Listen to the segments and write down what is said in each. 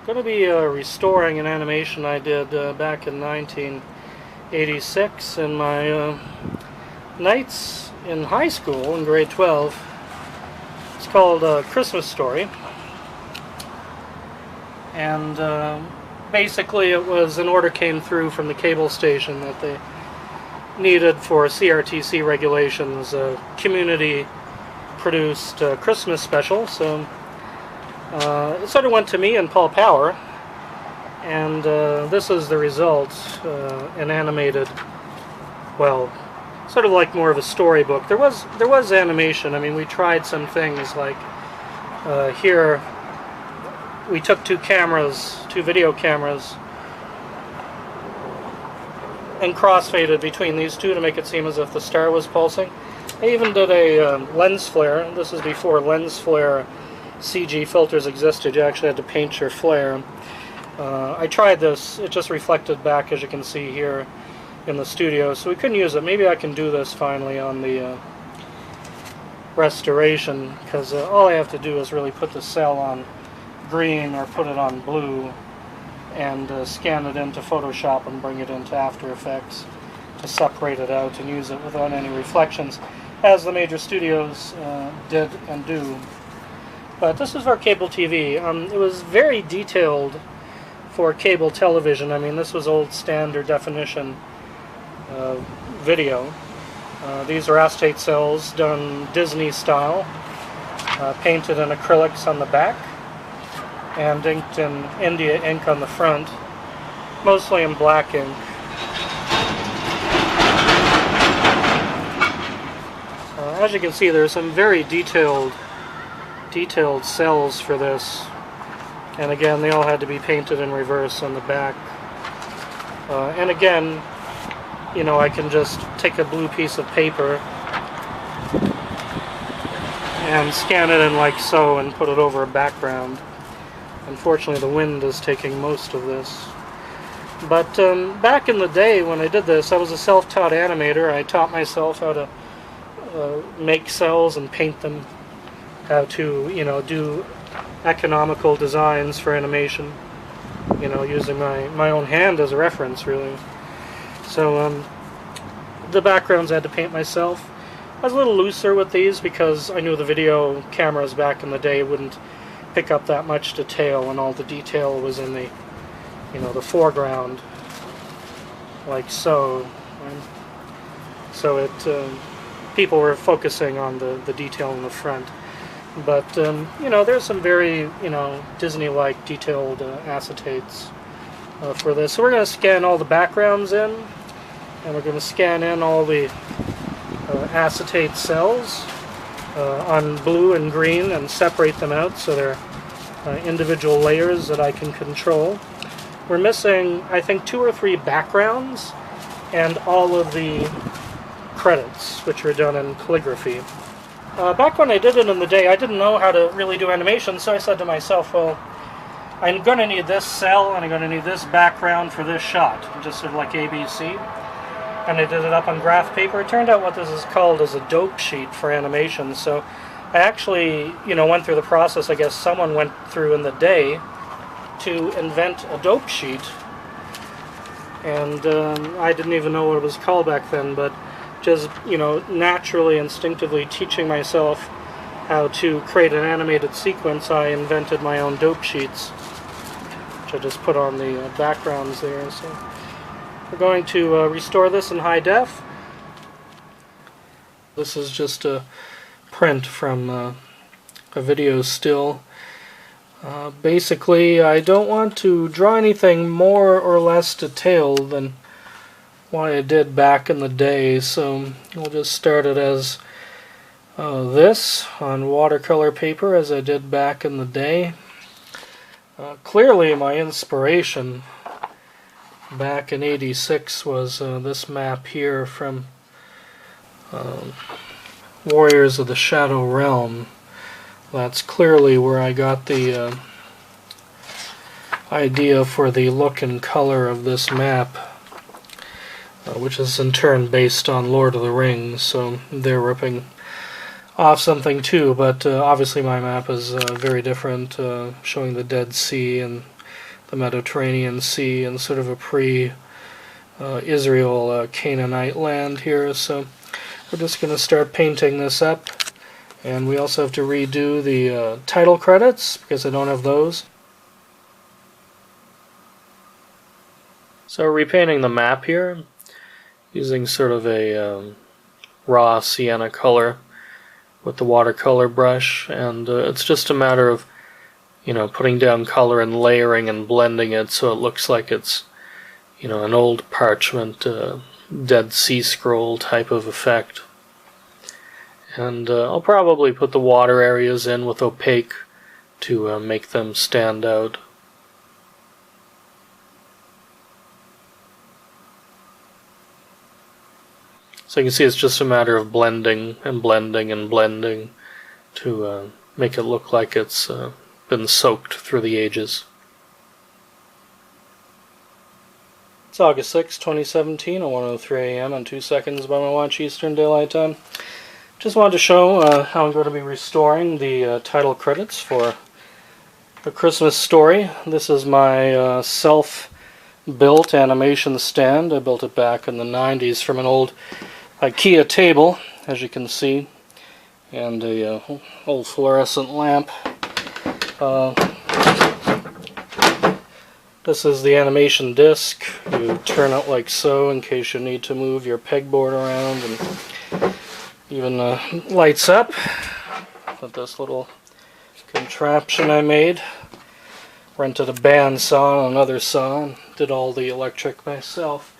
Going to be restoring an animation I did back in 1986 in my nights in high school in grade 12. It's called Christmas Story, and basically it was an order came through from the cable station that they needed for CRTC regulations a community produced Christmas special, so it sort of went to me and Paul Power, and this is the result, an animated, well, sort of like more of a storybook. There was animation. I mean, we tried some things like here we took two video cameras, and crossfaded between these two to make it seem as if the star was pulsing. I even did a lens flare. This is before lens flare CG filters existed. You actually had to paint your flare. I tried this. It just reflected back, as you can see here in the studio, so we couldn't use it. Maybe I can do this finally on the restoration, because all I have to do is really put the cell on green or put it on blue and scan it into Photoshop and bring it into After Effects to separate it out and use it without any reflections, as the major studios did and do. But this is for cable TV. It was very detailed for cable television. I mean, this was old standard definition video. These are acetate cells done Disney style, painted in acrylics on the back and inked in India ink on the front, mostly in black ink. As you can see, there's some very detailed cells for this, and again, they all had to be painted in reverse on the back. And again, you know, I can just take a blue piece of paper and scan it in like so and put it over a background. Unfortunately, the wind is taking most of this. But back in the day when I did this, I was a self-taught animator. I taught myself how to make cells and paint them, how to, you know, do economical designs for animation, you know, using my own hand as a reference, really. So the backgrounds I had to paint myself. I was a little looser with these because I knew the video cameras back in the day wouldn't pick up that much detail, and all the detail was in the, you know, the foreground, like so. So it people were focusing on the detail in the front. But you know, there's some very, you know, Disney-like detailed acetates for this. So we're going to scan all the backgrounds in, and we're going to scan in all the acetate cells on blue and green and separate them out so they're individual layers that I can control. We're missing, I think, 2 or 3 backgrounds and all of the credits, which are done in calligraphy. Back when I did it in the day, I didn't know how to really do animation, so I said to myself, well, I'm going to need this cell and I'm going to need this background for this shot, just sort of like ABC. And I did it up on graph paper. It turned out what this is called is a dope sheet for animation. So I actually, you know, went through the process. I guess someone went through in the day to invent a dope sheet. And I didn't even know what it was called back then, but just, you know, naturally, instinctively teaching myself how to create an animated sequence, I invented my own dope sheets, which I just put on the backgrounds there. So we're going to restore this in high def. This is just a print from a video still. Basically, I don't want to draw anything more or less detailed than what I did back in the day, so we'll just start it as this on watercolor paper, as I did back in the day. Clearly my inspiration back in '86 was this map here from Warriors of the Shadow Realm. That's clearly where I got the idea for the look and color of this map, which is in turn based on Lord of the Rings, so they're ripping off something too, but obviously my map is very different, showing the Dead Sea and the Mediterranean Sea and sort of a pre-Israel Canaanite land here. So we're just going to start painting this up. And we also have to redo the title credits because I don't have those. So repainting the map here using sort of a raw sienna color with the watercolor brush, and it's just a matter of, you know, putting down color and layering and blending it so it looks like it's, you know, an old parchment, Dead Sea Scroll type of effect. And I'll probably put the water areas in with opaque to make them stand out. So you can see it's just a matter of blending and blending and blending to make it look like it's been soaked through the ages. It's August 6, 2017 at 1:03 a.m. and 2 seconds by my watch Eastern Daylight Time. Just wanted to show how I'm going to be restoring the title credits for A Christmas Story. This is my self-built animation stand. I built it back in the 90s from an old IKEA table, as you can see, and a old fluorescent lamp. This is the animation disc. You turn it like so in case you need to move your pegboard around, and even lights up with this little contraption I made. Rented a bandsaw and another saw and did all the electric myself.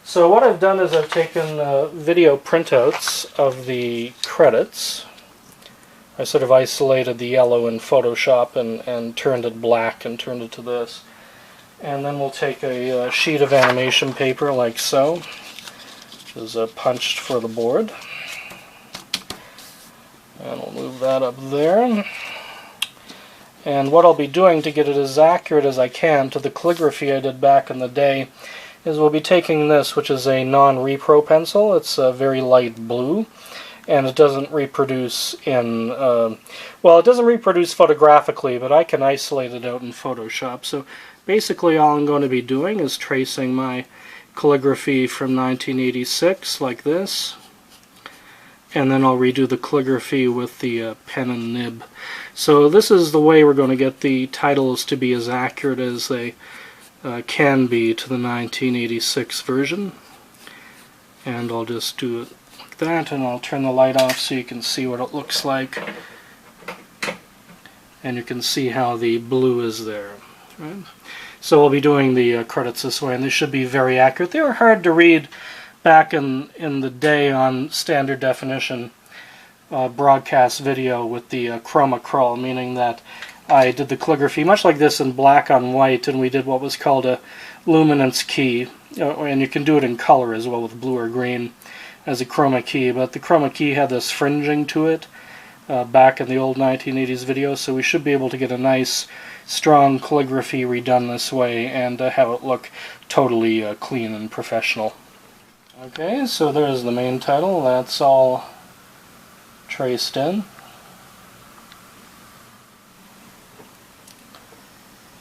So what I've done is I've taken video printouts of the credits. I sort of isolated the yellow in Photoshop and turned it black and turned it to this. And then we'll take a sheet of animation paper like so, which is punched for the board. And we'll move that up there. And what I'll be doing to get it as accurate as I can to the calligraphy I did back in the day is we'll be taking this, which is a non-repro pencil. It's a very light blue, and it doesn't reproduce in, well, it doesn't reproduce photographically, but I can isolate it out in Photoshop. So basically all I'm going to be doing is tracing my calligraphy from 1986 like this, and then I'll redo the calligraphy with the pen and nib. So this is the way we're going to get the titles to be as accurate as they can be to the 1986 version. And I'll just do it like that, and I'll turn the light off so you can see what it looks like. And you can see how the blue is there. Right? So we'll be doing the credits this way, and they should be very accurate. They were hard to read back in the day on standard definition broadcast video with the chroma crawl, meaning that I did the calligraphy much like this in black on white, and we did what was called a luminance key, and you can do it in color as well with blue or green as a chroma key, but the chroma key had this fringing to it back in the old 1980s video, so we should be able to get a nice strong calligraphy redone this way and have it look totally clean and professional. Okay, so there's the main title. That's all traced in.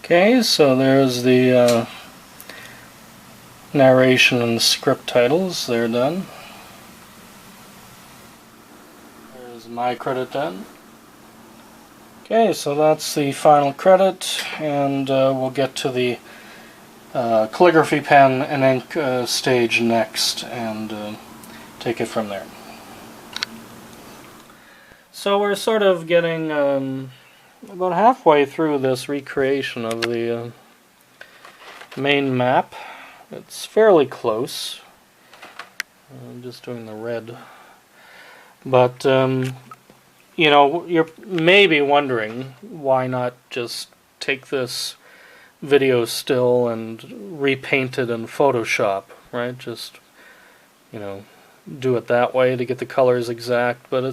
Okay, so there's the narration and script titles. They're done. There's my credit done. Okay, so that's the final credit, and we'll get to the calligraphy pen and ink stage next, and take it from there. So we're sort of getting about halfway through this recreation of the main map. It's fairly close. I'm just doing the red. But, you know, you're maybe wondering why not just take this video still and repaint it in Photoshop, right? Just, you know, do it that way to get the colors exact, but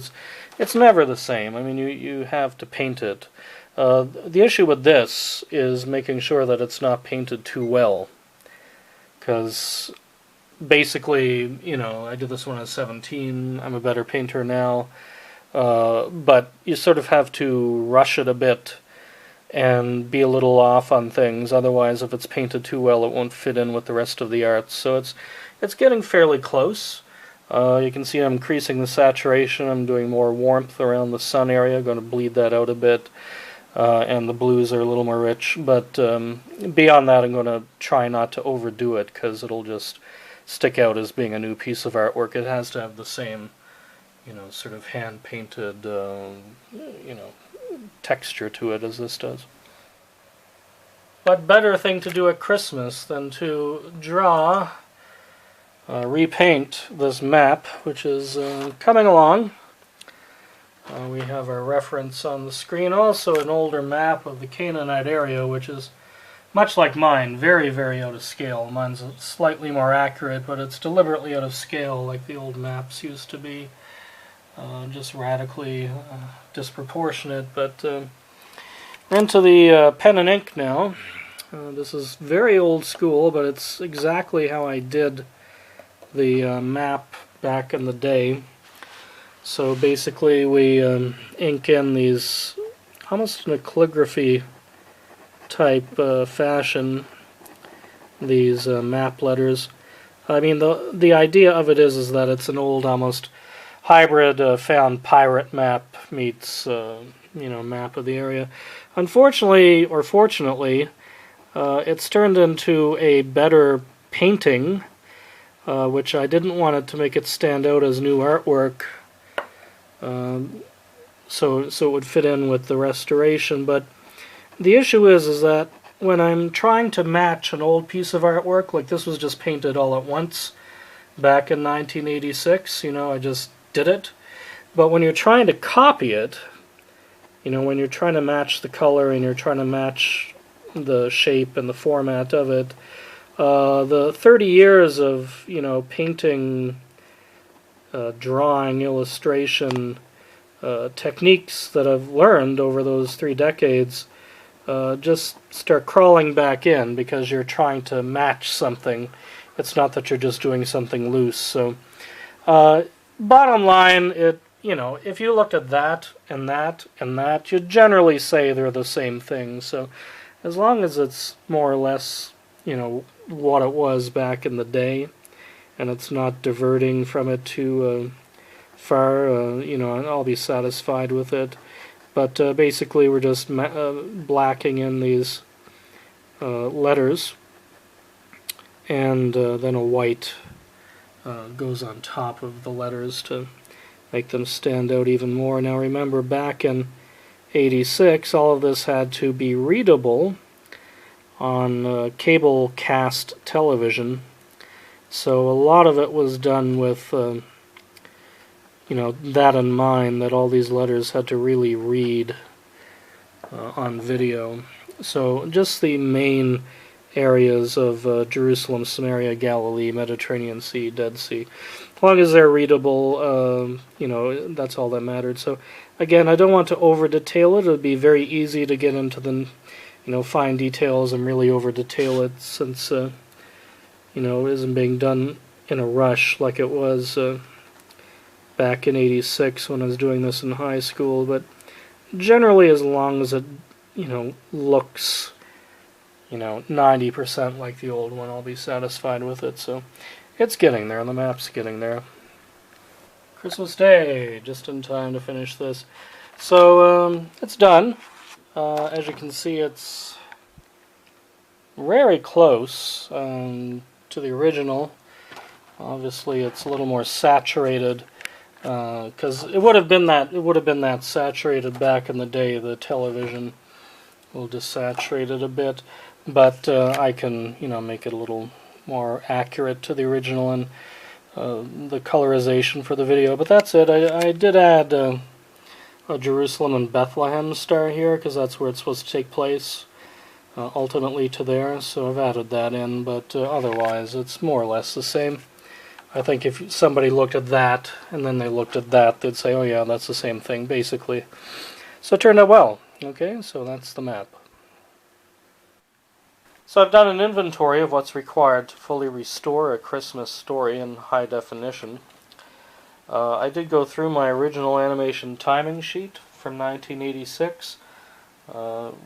it's never the same. I mean, you have to paint it. The issue with this is making sure that it's not painted too well, because basically, you know, I did this when I was 17. I'm a better painter now, but you sort of have to rush it a bit and be a little off on things. Otherwise, if it's painted too well, it won't fit in with the rest of the art. So it's getting fairly close. You can see I'm increasing the saturation. I'm doing more warmth around the sun area. I'm going to bleed that out a bit. And the blues are a little more rich. But beyond that, I'm going to try not to overdo it, because it'll just stick out as being a new piece of artwork. It has to have the same, sort of hand-painted, texture to it as this does. What better thing to do at Christmas than to draw, repaint this map, which is coming along. We have our reference on the screen, also an older map of the Canaanite area, which is much like mine, very, very out of scale. Mine's slightly more accurate, but it's deliberately out of scale like the old maps used to be. Just radically disproportionate. But into the pen and ink now. This is very old school, but it's exactly how I did the map back in the day. So basically we ink in these, almost in a calligraphy type fashion, these map letters. I mean, the idea of it is that it's an old, almost hybrid found pirate map meets map of the area. Unfortunately, or fortunately, it's turned into a better painting, which I didn't want it to make it stand out as new artwork, so it would fit in with the restoration. But the issue is that when I'm trying to match an old piece of artwork, like this was just painted all at once back in 1986, I just did it. But when you're trying to copy it, when you're trying to match the color and you're trying to match the shape and the format of it, the 30 years of painting, drawing, illustration techniques that I've learned over those 3 decades just start crawling back in, because you're trying to match something. It's not that you're just doing something loose. So bottom line, if you looked at that and that and that, you'd generally say they're the same thing. So as long as it's more or less, what it was back in the day, and it's not diverting from it too far, I'll be satisfied with it. But basically we're just blacking in these letters, and then a white goes on top of the letters to make them stand out even more. Now remember, back in '86, all of this had to be readable on cable cast television, so a lot of it was done with that in mind, that all these letters had to really read on video. So just the main areas of Jerusalem, Samaria, Galilee, Mediterranean Sea, Dead Sea. As long as they're readable, that's all that mattered. So again, I don't want to over-detail it. It would be very easy to get into the fine details and really over-detail it, since it isn't being done in a rush like it was back in '86 when I was doing this in high school. But generally, as long as it looks 90% like the old one, I'll be satisfied with it. So it's getting there, the map's getting there. Christmas Day, just in time to finish this. So it's done. As you can see, it's very close to the original. Obviously it's a little more saturated, because it would have been that saturated back in the day. The television will desaturate it a bit, but I can make it a little more accurate to the original, and the colorization for the video. But that's it. I did add a Jerusalem and Bethlehem star here, because that's where it's supposed to take place, ultimately to there, so I've added that in. But otherwise it's more or less the same. I think if somebody looked at that and then they looked at that, they'd say, oh yeah, that's the same thing, basically. So it turned out well. Okay, so that's the map. So I've done an inventory of what's required to fully restore A Christmas Story in high definition. I did go through my original animation timing sheet from 1986.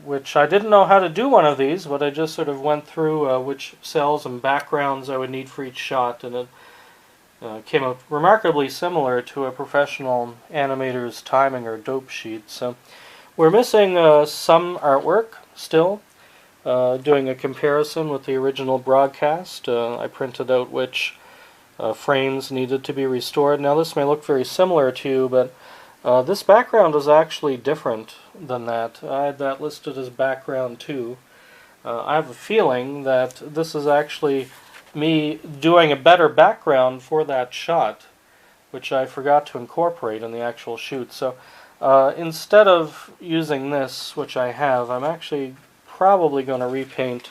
which I didn't know how to do one of these, but I just sort of went through which cells and backgrounds I would need for each shot, and it came out remarkably similar to a professional animator's timing or dope sheet. So we're missing some artwork still, doing a comparison with the original broadcast. I printed out which frames needed to be restored. Now this may look very similar to you, but this background is actually different than that. I had that listed as background 2. I have a feeling that this is actually me doing a better background for that shot, which I forgot to incorporate in the actual shoot. So instead of using this, which I have, I'm actually probably going to repaint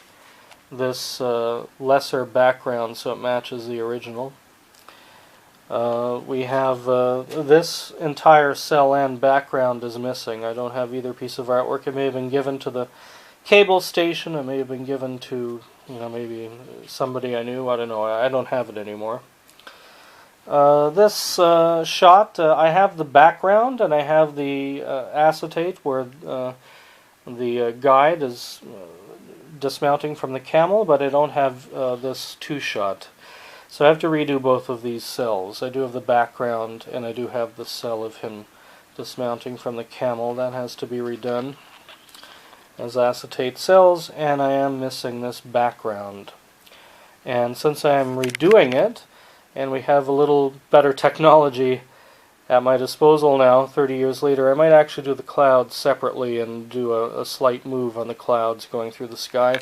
this lesser background so it matches the original. We have this entire cell and background is missing. I don't have either piece of artwork. It may have been given to the cable station. It may have been given to, maybe somebody I knew. I don't know. I don't have it anymore. This shot, I have the background and I have the acetate where the guide is dismounting from the camel, but I don't have this 2-shot. So I have to redo both of these cells. I do have the background and I do have the cell of him dismounting from the camel. That has to be redone as acetate cells, and I am missing this background. And since I am redoing it, and we have a little better technology at my disposal now, 30 years later, I might actually do the clouds separately and do a slight move on the clouds going through the sky.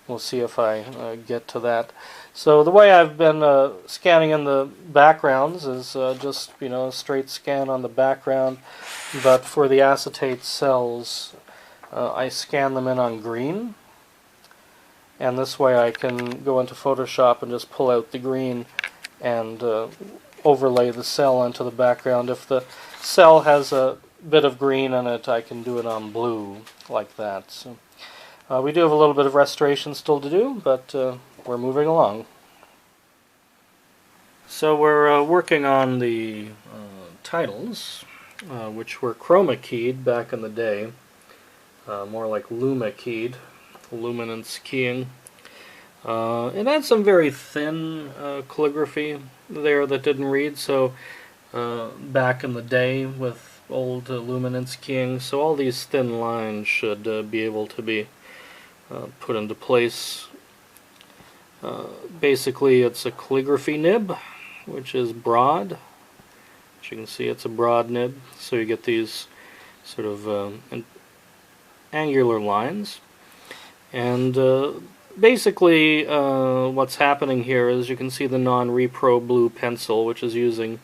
We'll see if I get to that. So the way I've been scanning in the backgrounds is just, a straight scan on the background, but for the acetate cells, I scan them in on green, and this way I can go into Photoshop and just pull out the green and overlay the cell onto the background. If the cell has a bit of green in it, I can do it on blue like that. So we do have a little bit of restoration still to do, but we're moving along. So we're working on the titles, which were chroma keyed back in the day, more like luma keyed, luminance keying. It had some very thin calligraphy there that didn't read, so back in the day with old luminance keying, so all these thin lines should be able to be put into place. Basically it's a calligraphy nib, which is broad. As you can see, it's a broad nib, so you get these sort of angular lines. And basically what's happening here is you can see the non-repro blue pencil, which is using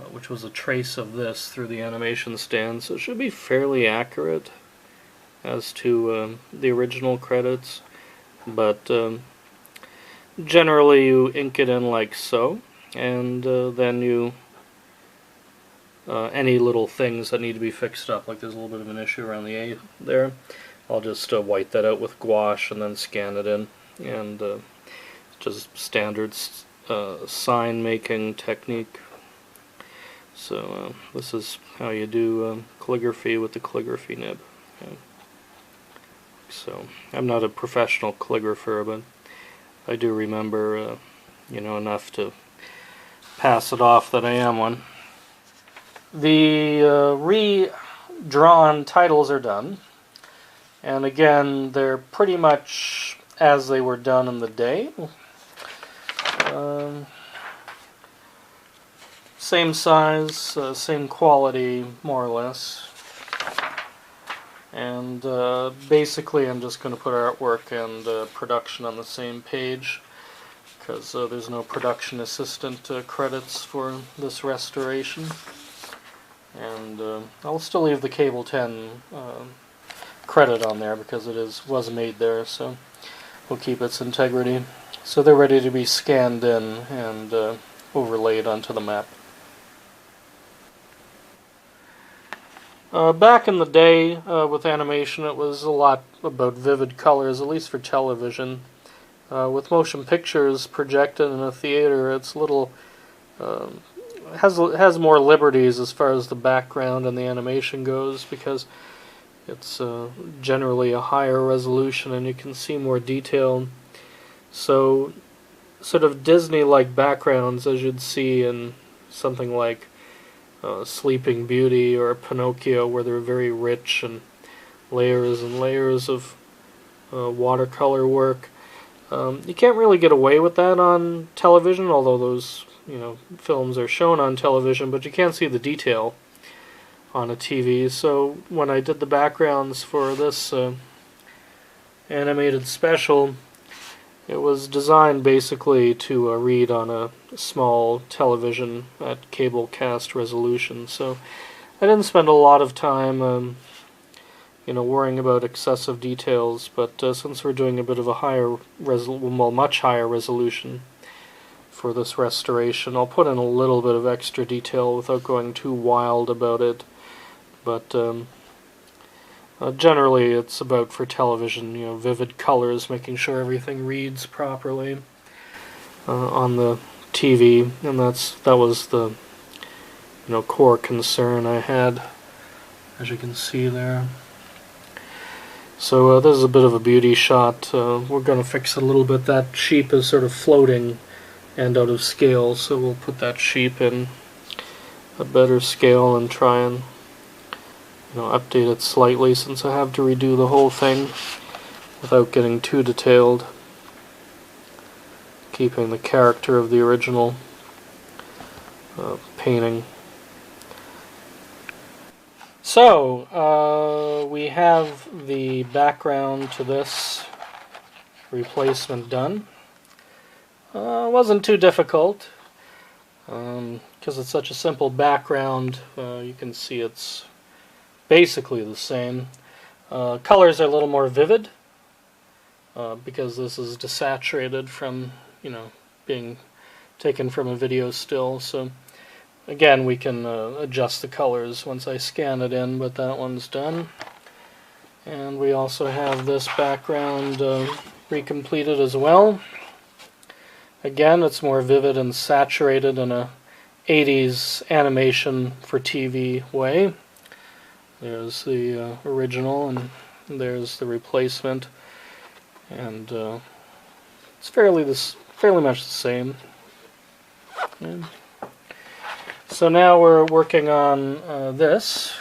which was a trace of this through the animation stand, so it should be fairly accurate as to the original credits, but generally you ink it in like so, and then you any little things that need to be fixed up, like there's a little bit of an issue around the A there, I'll just white that out with gouache and then scan it in, and just standard sign making technique. So this is how you do calligraphy with the calligraphy nib. Okay. So I'm not a professional calligrapher, but I do remember enough to pass it off that I am one. The redrawn titles are done, and again they're pretty much as they were done in the day. Same size, same quality, more or less. And basically I'm just going to put artwork and production on the same page, because there's no production assistant credits for this restoration. And I'll still leave the Cable 10 credit on there because it was made there, so we'll keep its integrity. So they're ready to be scanned in and overlaid onto the map. Back in the day with animation, it was a lot about vivid colors, at least for television. With motion pictures projected in a theater, it's has more liberties as far as the background and the animation goes, because It's generally a higher resolution and you can see more detail. So sort of Disney-like backgrounds as you'd see in something like Sleeping Beauty or Pinocchio, where they're very rich and layers of watercolor work. You can't really get away with that on television, although those films are shown on television, but you can't see the detail on a TV. So when I did the backgrounds for this animated special, it was designed basically to read on a small television at cable cast resolution. So I didn't spend a lot of time worrying about excessive details, but since we're doing a bit of a much higher resolution for this restoration, I'll put in a little bit of extra detail without going too wild about it. But generally it's about, for television, vivid colors, making sure everything reads properly on the TV, and that was the core concern I had, as you can see there. So this is a bit of a beauty shot. We're going to fix it a little bit. That sheep is sort of floating and out of scale, so we'll put that sheep in a better scale and try and update it slightly, since I have to redo the whole thing without getting too detailed, keeping the character of the original painting. So we have the background to this replacement done. Wasn't too difficult because it's such a simple background. You can see it's basically the same. Colors are a little more vivid because this is desaturated from being taken from a video still. So again, we can adjust the colors once I scan it in, but that one's done. And we also have this background recompleted as well. Again, it's more vivid and saturated in a 80s animation for TV way. There's the original, and there's the replacement, and it's fairly much the same. And so now we're working on this,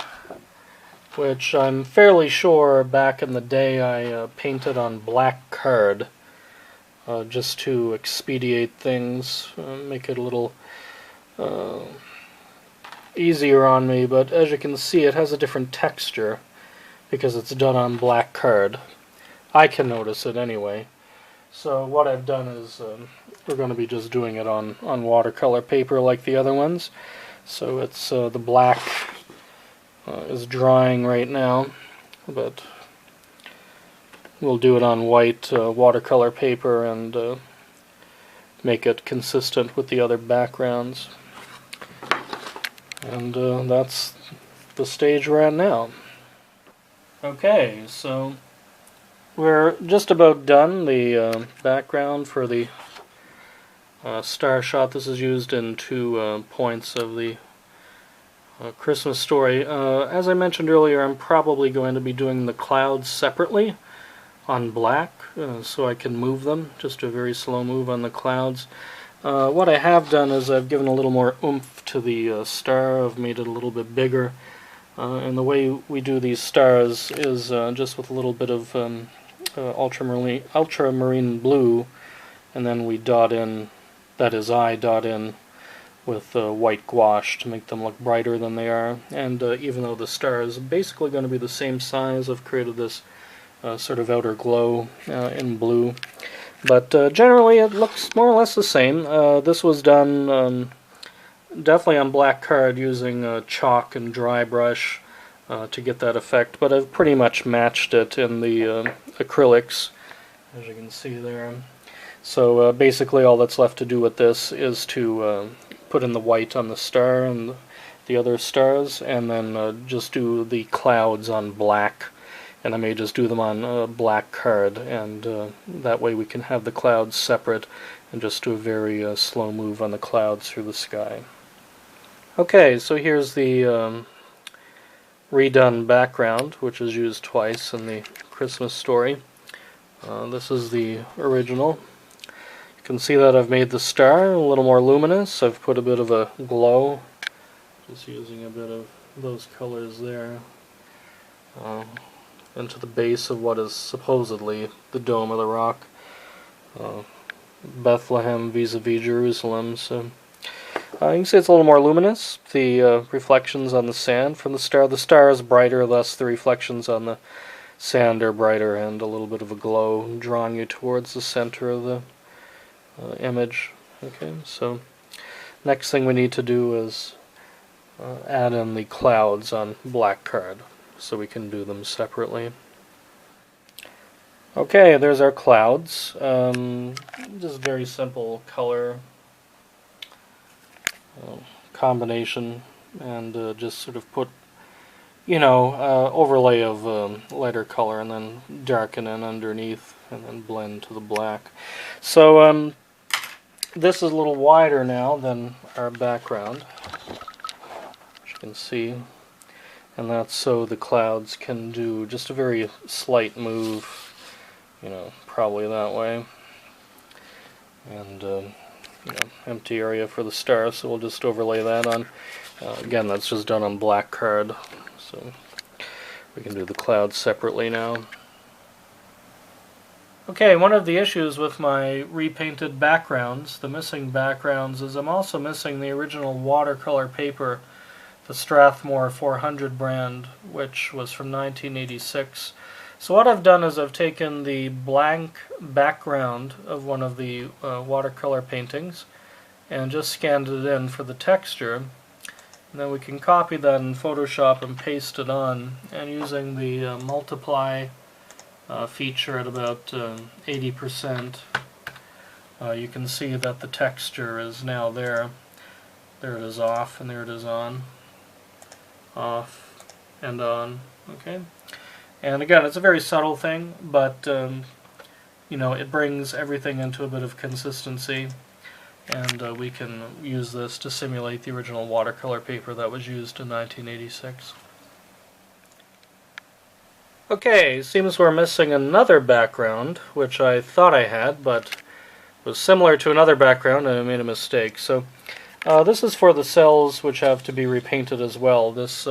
which I'm fairly sure back in the day I painted on black card, just to expedite things, make it a little easier on me. But as you can see, it has a different texture because it's done on black card. I can notice it anyway. So what I've done is we're going to be just doing it on watercolor paper like the other ones. So it's the black is drying right now, but we'll do it on white watercolor paper and make it consistent with the other backgrounds. And that's the stage we're at now. Okay, so we're just about done. The background for the star shot, this is used in 2 points of the Christmas story. As I mentioned earlier, I'm probably going to be doing the clouds separately on black, so I can move them, just a very slow move on the clouds. What I have done is I've given a little more oomph to the star. I've made it a little bit bigger, and the way we do these stars is just with a little bit of ultramarine blue, and then we dot in, that is I dot in with white gouache to make them look brighter than they are. And even though the star is basically going to be the same size, I've created this sort of outer glow in blue. But generally it looks more or less the same. This was done definitely on black card using chalk and dry brush to get that effect, but I've pretty much matched it in the acrylics, as you can see there. So basically all that's left to do with this is to put in the white on the star and the other stars, and then just do the clouds on black. And I may just do them on black card, and that way we can have the clouds separate and just do a very slow move on the clouds through the sky. Okay, so here's the redone background, which is used twice in the Christmas story. This is the original. You can see that I've made the star a little more luminous. I've put a bit of a glow, just using a bit of those colors there, into the base of what is supposedly the Dome of the Rock. Bethlehem vis-a-vis Jerusalem. So you can see it's a little more luminous. The reflections on the sand from the star. The star is brighter, thus the reflections on the sand are brighter, and a little bit of a glow drawing you towards the center of the image. Okay, so next thing we need to do is add in the clouds on black card, so we can do them separately. Okay, there's our clouds. Just very simple color combination, and just sort of put, overlay of lighter color and then darken in underneath and then blend to the black. So this is a little wider now than our background, as you can see, and that's so the clouds can do just a very slight move, probably that way, and empty area for the star, so we'll just overlay that on. Again, that's just done on black card, so we can do the clouds separately now. Okay, one of the issues with my repainted backgrounds, the missing backgrounds, is I'm also missing the original watercolor paper, the Strathmore 400 brand, which was from 1986. So what I've done is I've taken the blank background of one of the watercolor paintings and just scanned it in for the texture. And then we can copy that in Photoshop and paste it on, and using the multiply feature at about 80%, you can see that the texture is now there. There it is off, and there it is on. Off and on. Okay. And again, it's a very subtle thing, but it brings everything into a bit of consistency, and we can use this to simulate the original watercolor paper that was used in 1986. Okay, seems we're missing another background, which I thought I had, but was similar to another background, and I made a mistake. So this is for the cells which have to be repainted as well. This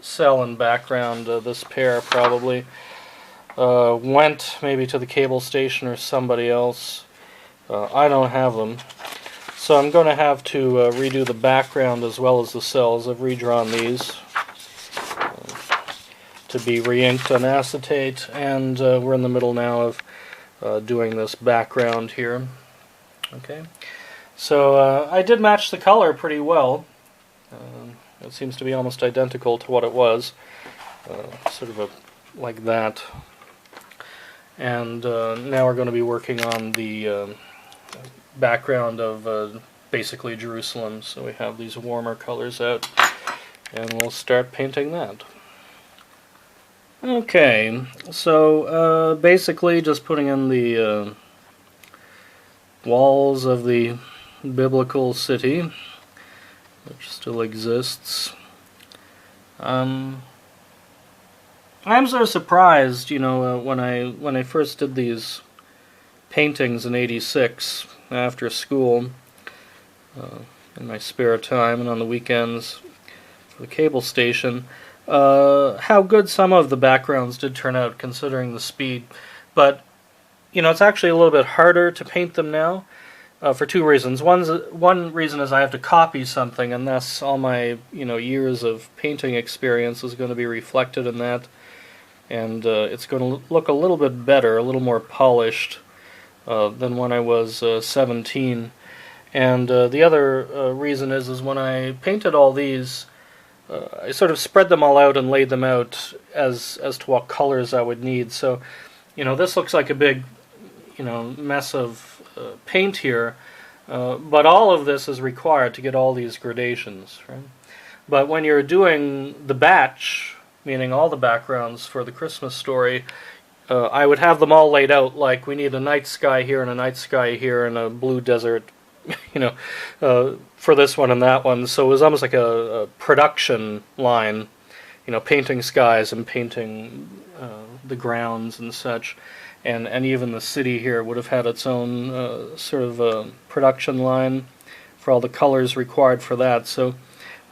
cell and background, this pair probably went maybe to the cable station or somebody else. I don't have them, so I'm going to have to redo the background as well as the cells. I've redrawn these to be re-inked on acetate, and we're in the middle now of doing this background here. Okay, so I did match the color pretty well. It seems to be almost identical to what it was, sort of like that. And now we're going to be working on the background of basically Jerusalem. So we have these warmer colors out, and we'll start painting that. Okay, so basically just putting in the walls of the biblical city, which still exists. I'm sort of surprised, when I first did these paintings in '86 after school, in my spare time and on the weekends for the cable station, how good some of the backgrounds did turn out considering the speed. But it's actually a little bit harder to paint them now. For two reasons. One reason is I have to copy something, and thus all my years of painting experience is going to be reflected in that, and it's going to look a little bit better, a little more polished than when I was 17. And the other reason is when I painted all these, I sort of spread them all out and laid them out as to what colors I would need. So this looks like a big mess of paint here, but all of this is required to get all these gradations, right? But when you're doing the batch, meaning all the backgrounds for the Christmas story, I would have them all laid out like we need a night sky here and a night sky here and a blue desert, for this one and that one. So it was almost like a production line, painting skies and painting the grounds and such. And even the city here would have had its own sort of production line for all the colors required for that. So,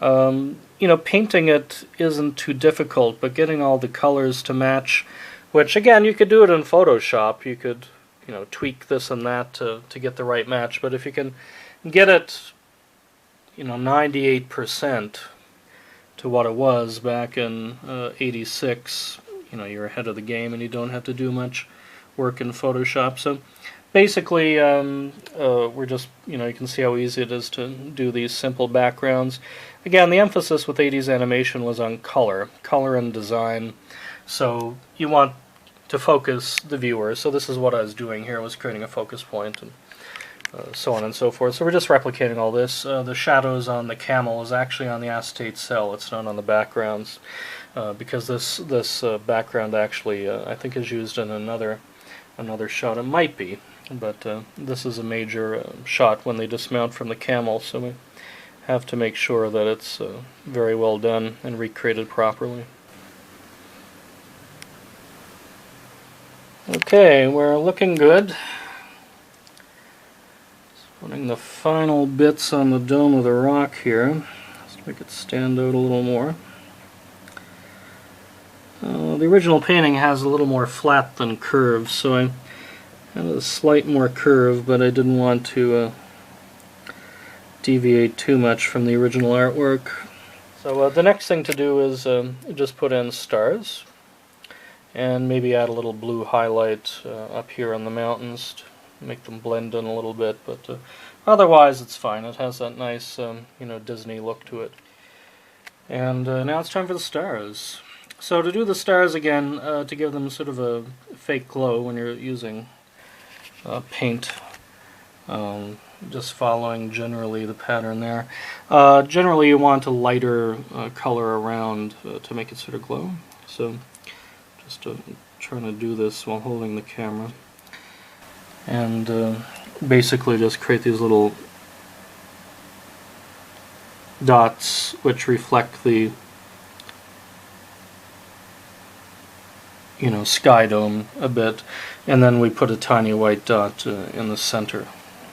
painting it isn't too difficult, but getting all the colors to match, which again, you could do it in Photoshop. You could, tweak this and that to get the right match. But if you can get it, 98% to what it was back in '86, you're ahead of the game and you don't have to do much work in Photoshop. So basically, we're just, you can see how easy it is to do these simple backgrounds. Again, the emphasis with 80s animation was on color and design. So you want to focus the viewer. So this is what I was doing here, was creating a focus point and so on and so forth. So we're just replicating all this. The shadows on the camel is actually on the acetate cell. It's not on the backgrounds because this background actually I think is used in another shot. It might be, but this is a major shot when they dismount from the camel, so we have to make sure that it's very well done and recreated properly. Okay, we're looking good. Just putting the final bits on the dome of the rock here, just to make it stand out a little more. The original painting has a little more flat than curve, so I had a slight more curve, but I didn't want to deviate too much from the original artwork. So the next thing to do is just put in stars, and maybe add a little blue highlight up here on the mountains to make them blend in a little bit, but otherwise it's fine. It has that nice Disney look to it. And now it's time for the stars. So to do the stars again, to give them sort of a fake glow when you're using paint, just following generally the pattern there. Generally you want a lighter color around to make it sort of glow. So just trying to do this while holding the camera. And basically just create these little dots which reflect the sky dome a bit, and then we put a tiny white dot in the center.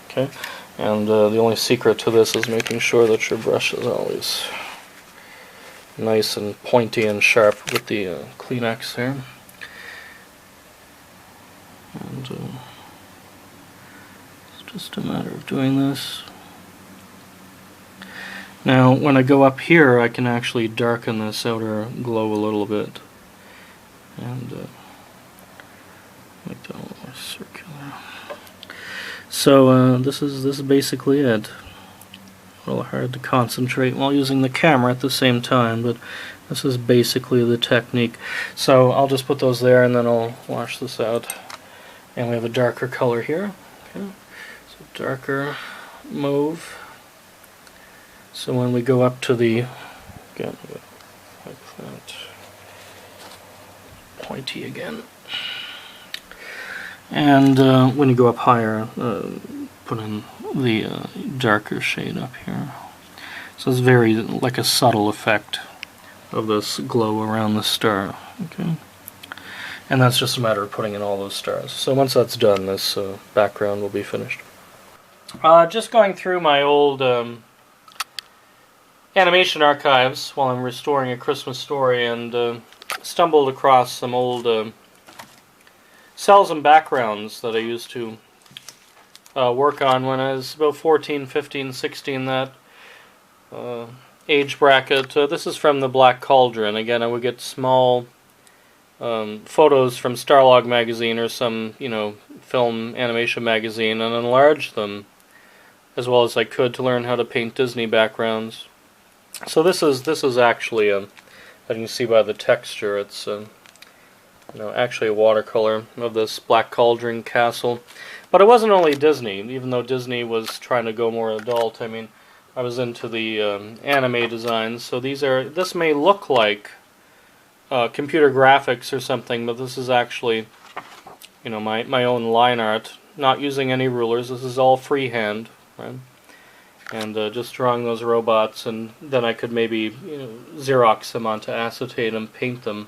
Okay, and the only secret to this is making sure that your brush is always nice and pointy and sharp with the Kleenex there. And it's just a matter of doing this. Now when I go up here, I can actually darken this outer glow a little bit and make that a little more circular. So this is basically it. A little hard to concentrate while using the camera at the same time, but this is basically the technique. So I'll just put those there and then I'll wash this out. And we have a darker color here. Okay. So darker mauve. So when we go up to the, again, like that, pointy again. And when you go up higher, put in the darker shade up here. So it's very like a subtle effect of this glow around the star. Okay, and that's just a matter of putting in all those stars. So once that's done, this background will be finished. Just going through my old animation archives while I'm restoring A Christmas Story, and stumbled across some old cells and backgrounds that I used to work on when I was about 14, 15, 16, that age bracket. This is from the Black Cauldron. Again, I would get small photos from Starlog magazine or some, film animation magazine and enlarge them as well as I could to learn how to paint Disney backgrounds. So this is actually, as you can see by the texture, it's actually a watercolor of this Black Cauldron castle. But it wasn't only Disney, even though Disney was trying to go more adult. I mean, I was into the anime designs, so this may look like computer graphics or something, but this is actually, my own line art, not using any rulers. This is all freehand, right? and just drawing those robots, and then I could maybe Xerox them onto acetate and paint them.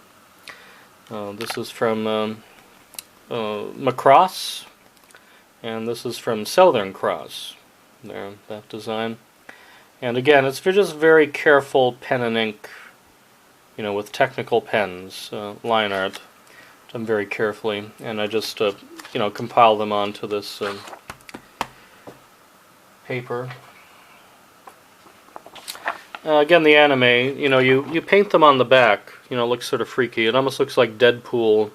This is from Macross, and this is from Southern Cross. There, that design. And again, it's just very careful pen and ink, with technical pens, line art, done very carefully, and I just compile them onto this paper. Again, the anime, you paint them on the back. It looks sort of freaky. It almost looks like Deadpool,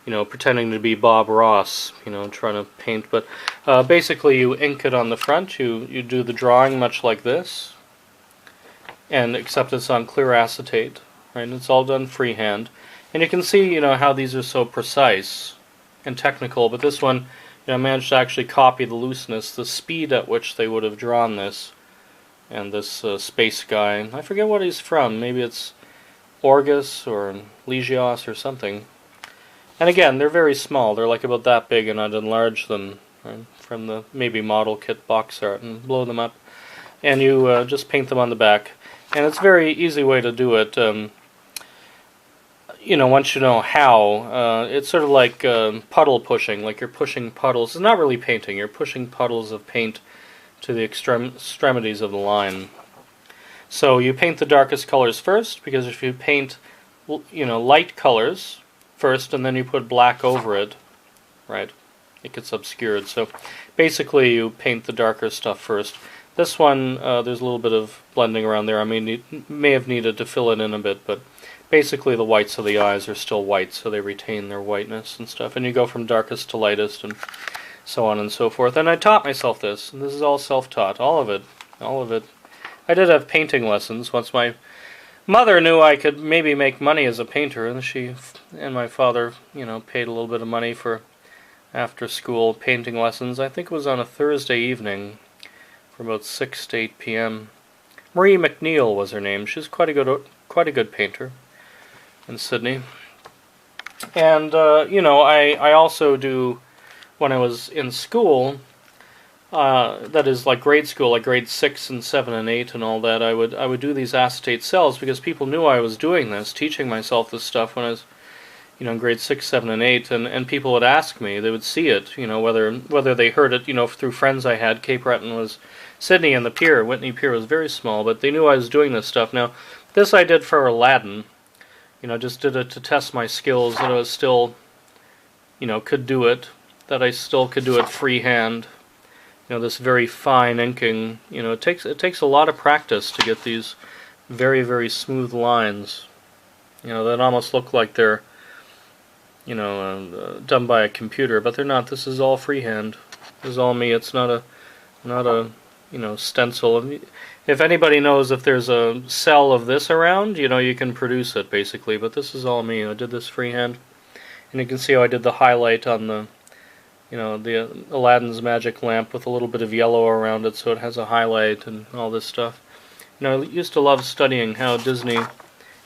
pretending to be Bob Ross, trying to paint. But basically, you ink it on the front. You do the drawing much like this, and except it's on clear acetate, right? And it's all done freehand. And you can see, how these are so precise and technical. But this one, I managed to actually copy the looseness, the speed at which they would have drawn this. And this space guy, I forget what he's from. Maybe it's Orgus or Legios or something. And again, they're very small. They're like about that big, and I'd enlarge them, right, from the maybe model kit box art and blow them up. And you just paint them on the back. And it's a very easy way to do it. Once you know how, it's sort of like puddle pushing, like you're pushing puddles. It's not really painting. You're pushing puddles of paint to the extremities of the line. So you paint the darkest colors first, because if you paint, light colors first and then you put black over it, right, it gets obscured. So basically you paint the darker stuff first. This one, there's a little bit of blending around there. I mean, you may have needed to fill it in a bit, but basically the whites of the eyes are still white, so they retain their whiteness and stuff. And you go from darkest to lightest, and so on and so forth. And I taught myself this, and this is all self-taught, all of it. I did have painting lessons once. My mother knew I could maybe make money as a painter, and she and my father, paid a little bit of money for after-school painting lessons. I think it was on a Thursday evening from about 6 to 8 p.m. Marie McNeil was her name. She's quite a good painter in Sydney. And I also do, when I was in school, that is like grade school, like grade 6 and 7 and 8 and all that, I would do these acetate cells because people knew I was doing this, teaching myself this stuff when I was, in grade 6, 7, and 8, and people would ask me, they would see it, whether they heard it, through friends I had. Cape Breton was Sydney, and the pier, Whitney Pier, was very small, but they knew I was doing this stuff. Now, this I did for Aladdin, just did it to test my skills, that I was still, could do it, that I still could do it freehand. This very fine inking, it takes a lot of practice to get these very, very smooth lines, that almost look like they're, done by a computer, but they're not. This is all freehand. This is all me. It's not a stencil. If anybody knows if there's a cell of this around, you can produce it basically, but this is all me. I did this freehand, and you can see how I did the highlight on the the Aladdin's magic lamp with a little bit of yellow around it so it has a highlight and all this stuff. I used to love studying how Disney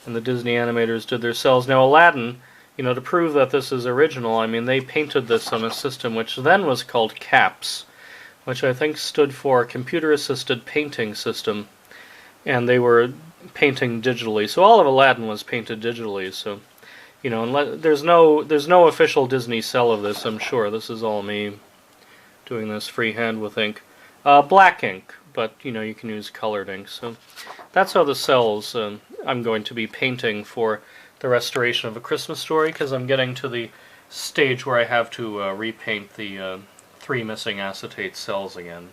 and the Disney animators did their cells. Now Aladdin, to prove that this is original, I mean, they painted this on a system which then was called CAPS, which I think stood for Computer Assisted Painting System, and they were painting digitally. So all of Aladdin was painted digitally, so there's no official Disney cell of this, I'm sure. This is all me doing this freehand with ink. Black ink, but you can use colored ink. So that's how the cells I'm going to be painting for the restoration of A Christmas Story, because I'm getting to the stage where I have to repaint the 3 missing acetate cells again.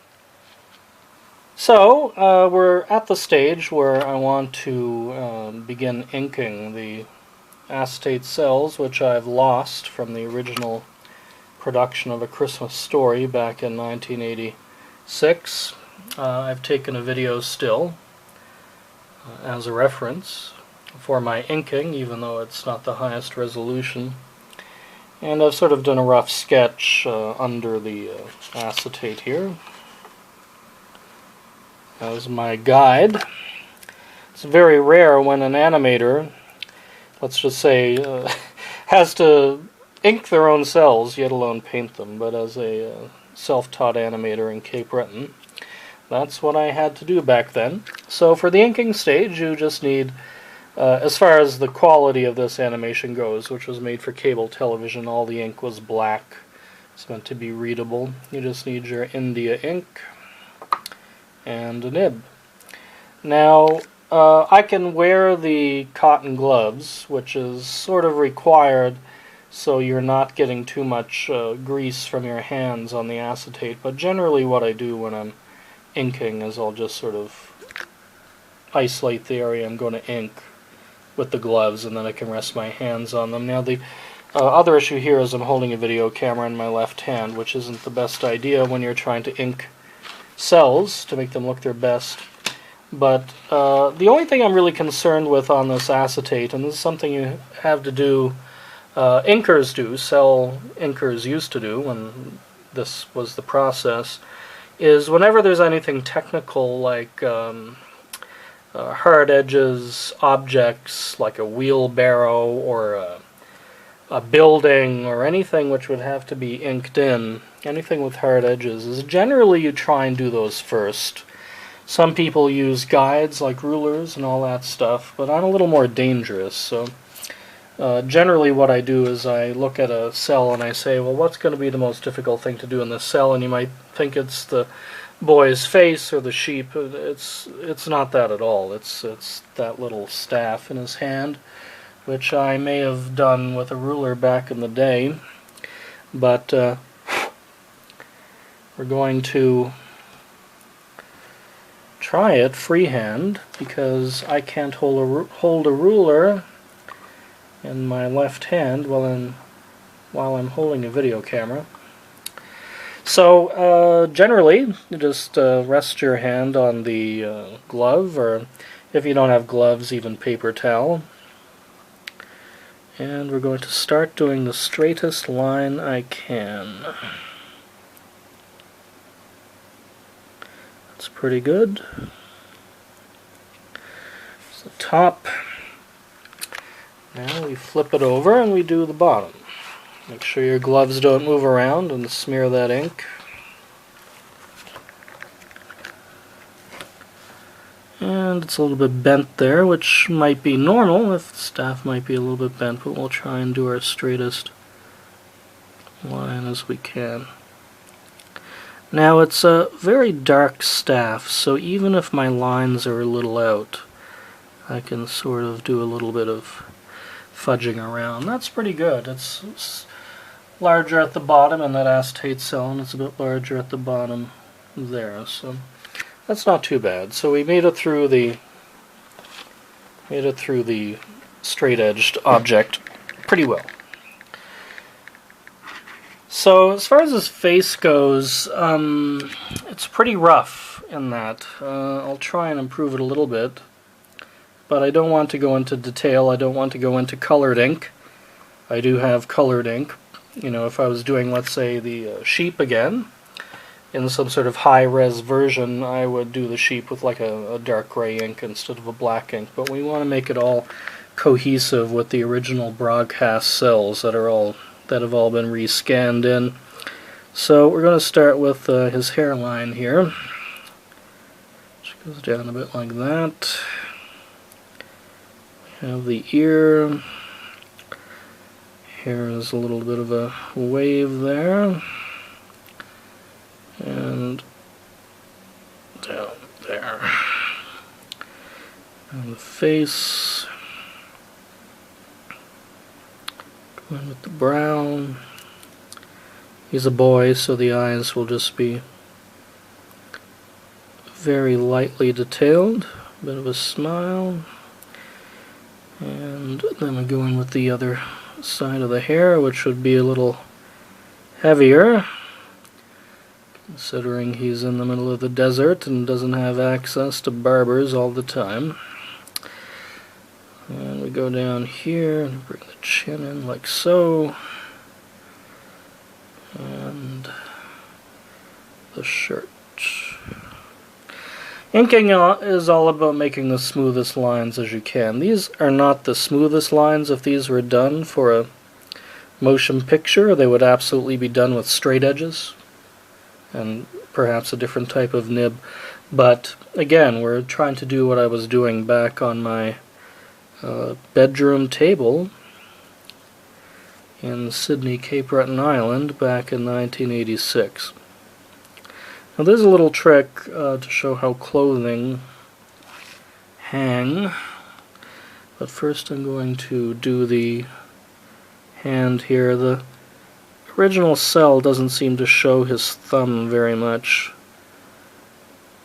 So we're at the stage where I want to begin inking the acetate cells, which I've lost from the original production of A Christmas Story back in 1986. I've taken a video still as a reference for my inking, even though it's not the highest resolution. And I've sort of done a rough sketch under the acetate here as my guide. It's very rare when an animator, let's just say, has to ink their own cells, yet alone paint them. But as a self-taught animator in Cape Breton, That's what I had to do back then. So for the inking stage, you just need, as far as the quality of this animation goes, which was made for cable television, all the ink was black. It's meant to be readable. You just need your India ink and a nib. Now, I can wear the cotton gloves, which is sort of required so you're not getting too much grease from your hands on the acetate, but generally what I do when I'm inking is I'll just sort of isolate the area I'm going to ink with the gloves, and then I can rest my hands on them. Now the other issue here is I'm holding a video camera in my left hand, which isn't the best idea when you're trying to ink cells to make them look their best. But the only thing I'm really concerned with on this acetate, and this is something you have to do, inkers do, cell inkers used to do when this was the process, is whenever there's anything technical like hard edges, objects like a wheelbarrow or a building or anything which would have to be inked in, anything with hard edges, is generally you try and do those first. Some people use guides like rulers and all that stuff, but I'm a little more dangerous, so generally what I do is I look at a cell and I say, well, what's going to be the most difficult thing to do in this cell? And you might think it's the boy's face or the sheep. It's not that at all. It's that little staff in his hand, which I may have done with a ruler back in the day, but we're going to try it freehand because I can't hold a ruler in my left hand while I'm holding a video camera. So generally you just rest your hand on the glove, or if you don't have gloves, even paper towel. And we're going to start doing the straightest line I can. That's pretty good. It's the top. Now we flip it over and we do the bottom. Make sure your gloves don't move around and smear that ink. And it's a little bit bent there, which might be normal. If the staff might be a little bit bent, but we'll try and do our straightest line as we can. Now it's a very dark staff, so even if my lines are a little out, I can sort of do a little bit of fudging around. That's pretty good. It's larger at the bottom in that acetate cell, and it's a bit larger at the bottom there, so that's not too bad. So we made it through the straight-edged object pretty well. So as far as his face goes, it's pretty rough in that. I'll try and improve it a little bit, but I don't want to go into detail. I don't want to go into colored ink. I do have colored ink. You know, if I was doing, let's say, the sheep again, in some sort of high-res version, I would do the sheep with like a dark gray ink instead of a black ink. But we want to make it all cohesive with the original broadcast cells that have all been rescanned in. So we're going to start with his hairline here, which goes down a bit like that. Have the ear. Here is a little bit of a wave there. And down there. And the face. Going with the brown. He's a boy, so the eyes will just be very lightly detailed. A bit of a smile. And then we go in with the other side of the hair, which would be a little heavier, considering he's in the middle of the desert and doesn't have access to barbers all the time. And we go down here and bring the chin in like so. And the shirt. Inking is all about making the smoothest lines as you can. These are not the smoothest lines. If these were done for a motion picture, they would absolutely be done with straight edges and perhaps a different type of nib. But again, we're trying to do what I was doing back on my bedroom table in Sydney, Cape Breton Island back in 1986. Now there's a little trick to show how clothing hang, but first I'm going to do the hand here. The original cell doesn't seem to show his thumb very much.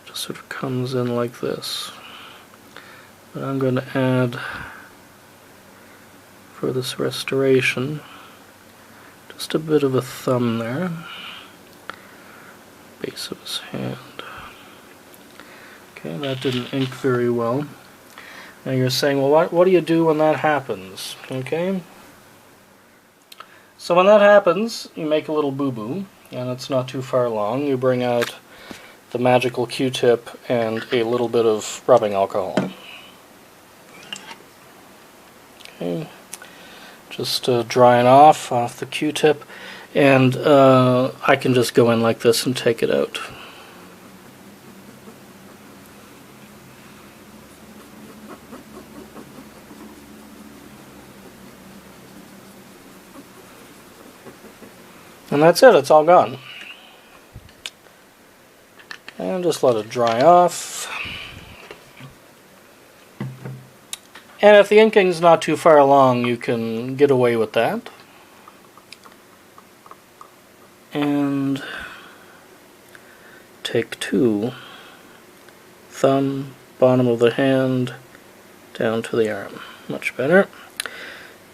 Just sort of comes in like this. But I'm going to add, for this restoration, just a bit of a thumb there, base of his hand. Okay, that didn't ink very well. Now you're saying, well, what do you do when that happens? Okay, so when that happens, you make a little boo-boo, and it's not too far along. You bring out the magical Q-tip and a little bit of rubbing alcohol. Okay, just drying off the Q-tip, and I can just go in like this and take it out. And that's it, it's all gone. And just let it dry off. And if the inking's not too far along, you can get away with that. And take two, thumb, bottom of the hand, down to the arm. Much better.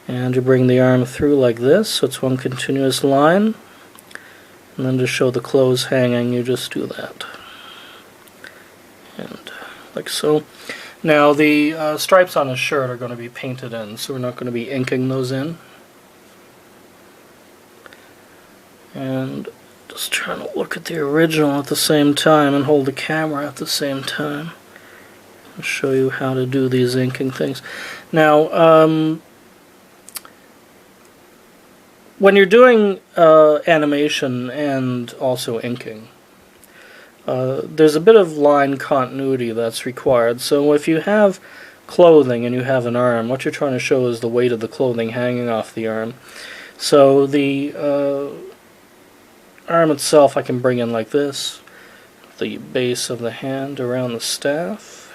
And you bring the arm through like this, so it's one continuous line. And then to show the clothes hanging, you just do that. And like so. Now the stripes on his shirt are going to be painted in, so we're not going to be inking those in. And just trying to look at the original at the same time and hold the camera at the same time. I'll show you how to do these inking things. Now, when you're doing animation and also inking, there's a bit of line continuity that's required. So if you have clothing and you have an arm, what you're trying to show is the weight of the clothing hanging off the arm. So the arm itself I can bring in like this, the base of the hand around the staff.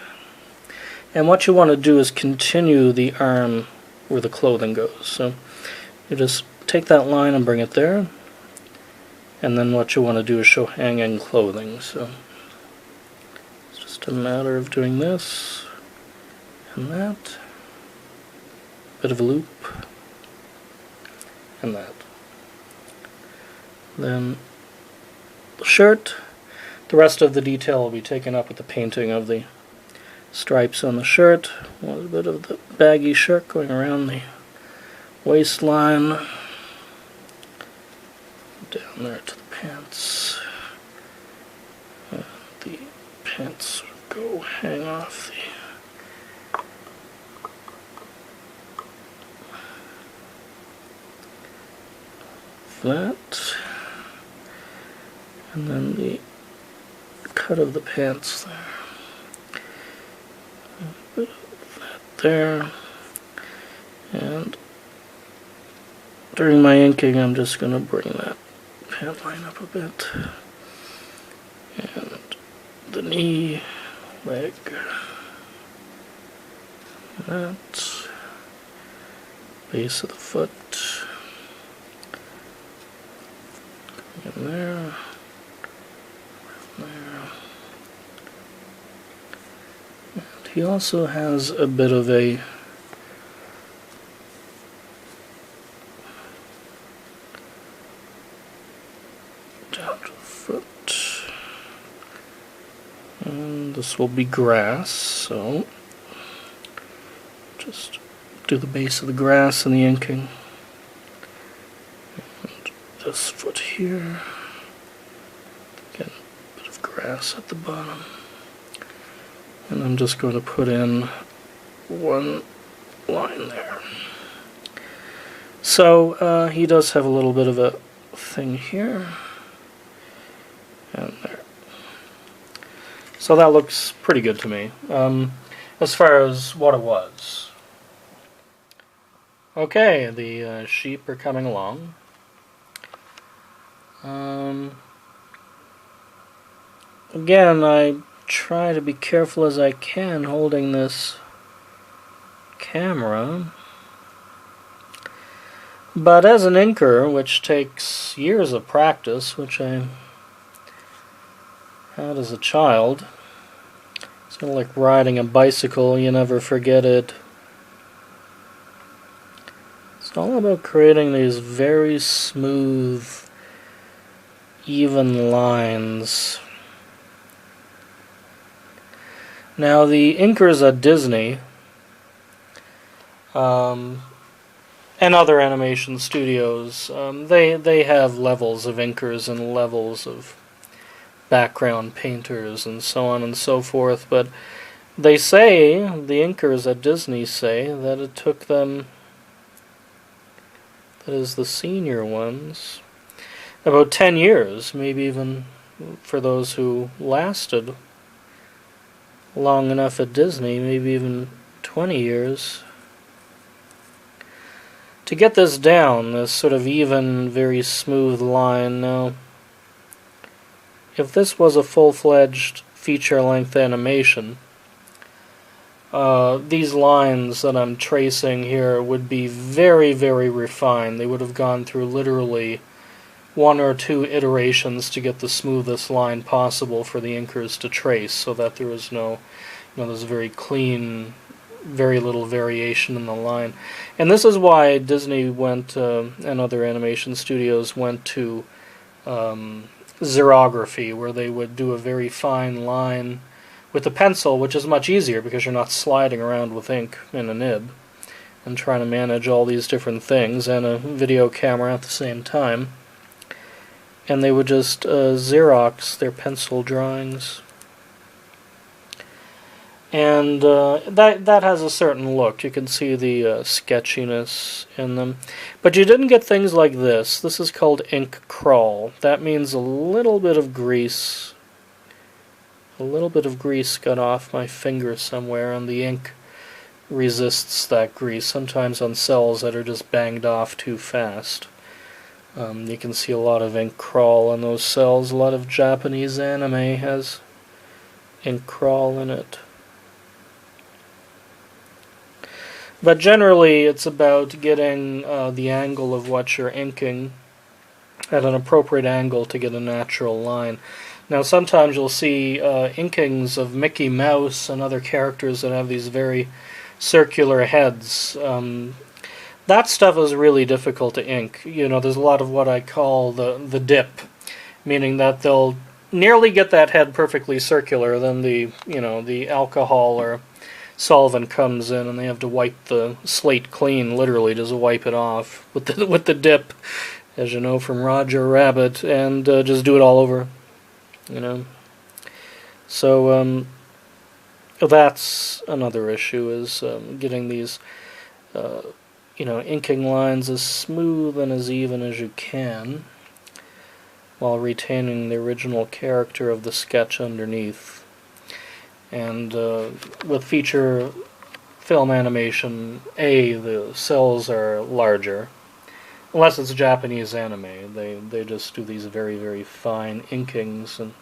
And what you want to do is continue the arm where the clothing goes. So you just take that line and bring it there, and then what you want to do is show hanging clothing. So it's just a matter of doing this and that, bit of a loop, and that. Then the shirt, the rest of the detail will be taken up with the painting of the stripes on the shirt, a little bit of the baggy shirt going around the waistline, down there to the pants. The pants go hang off that, and then the cut of the pants there. A bit of that there, and during my inking I'm just going to bring that pant line up a bit, and the knee, leg, that, base of the foot, in there, and he also has a bit of a down to the foot, and this will be grass, so just do the base of the grass and the inking, and this foot here, again a bit of grass at the bottom, and I'm just going to put in one line there. So he does have a little bit of a thing here and there. So So that looks pretty good to me, as far as what it was. Okay, the sheep are coming along. Again, I try to be careful as I can holding this camera. But as an inker, which takes years of practice, which I had as a child, it's kind of like riding a bicycle, you never forget it. It's all about creating these very smooth, even lines. Now the inkers at Disney and other animation studios, they have levels of inkers and levels of background painters and so on and so forth, but they say, the inkers at Disney say, that it took them, that is the senior ones, about 10 years, maybe even for those who lasted long enough at Disney, maybe even 20 years, to get this down, this sort of even, very smooth line. Now, if this was a full-fledged feature-length animation, these lines that I'm tracing here would be very, very refined. They would have gone through literally 1 or 2 iterations to get the smoothest line possible for the inkers to trace, so that there was no, there's very clean, very little variation in the line. And this is why Disney went, and other animation studios went to xerography, where they would do a very fine line with a pencil, which is much easier because you're not sliding around with ink in a nib and trying to manage all these different things and a video camera at the same time. And they would just Xerox their pencil drawings. And that has a certain look. You can see the sketchiness in them. But you didn't get things like this. This is called ink crawl. That means a little bit of grease. A little bit of grease got off my finger somewhere, and the ink resists that grease, sometimes on cells that are just banged off too fast. You can see a lot of ink crawl in those cells. A lot of Japanese anime has ink crawl in it. But generally, it's about getting the angle of what you're inking at an appropriate angle to get a natural line. Now, sometimes you'll see inkings of Mickey Mouse and other characters that have these very circular heads. That stuff is really difficult to ink. There's a lot of what I call the dip, meaning that they'll nearly get that head perfectly circular, then the alcohol or solvent comes in and they have to wipe the slate clean, literally just wipe it off with the dip, as you know from Roger Rabbit, and just do it all over, So that's another issue, is getting these inking lines as smooth and as even as you can while retaining the original character of the sketch underneath. And with feature film animation, the cells are larger. Unless it's Japanese anime, they just do these very, very fine inkings, and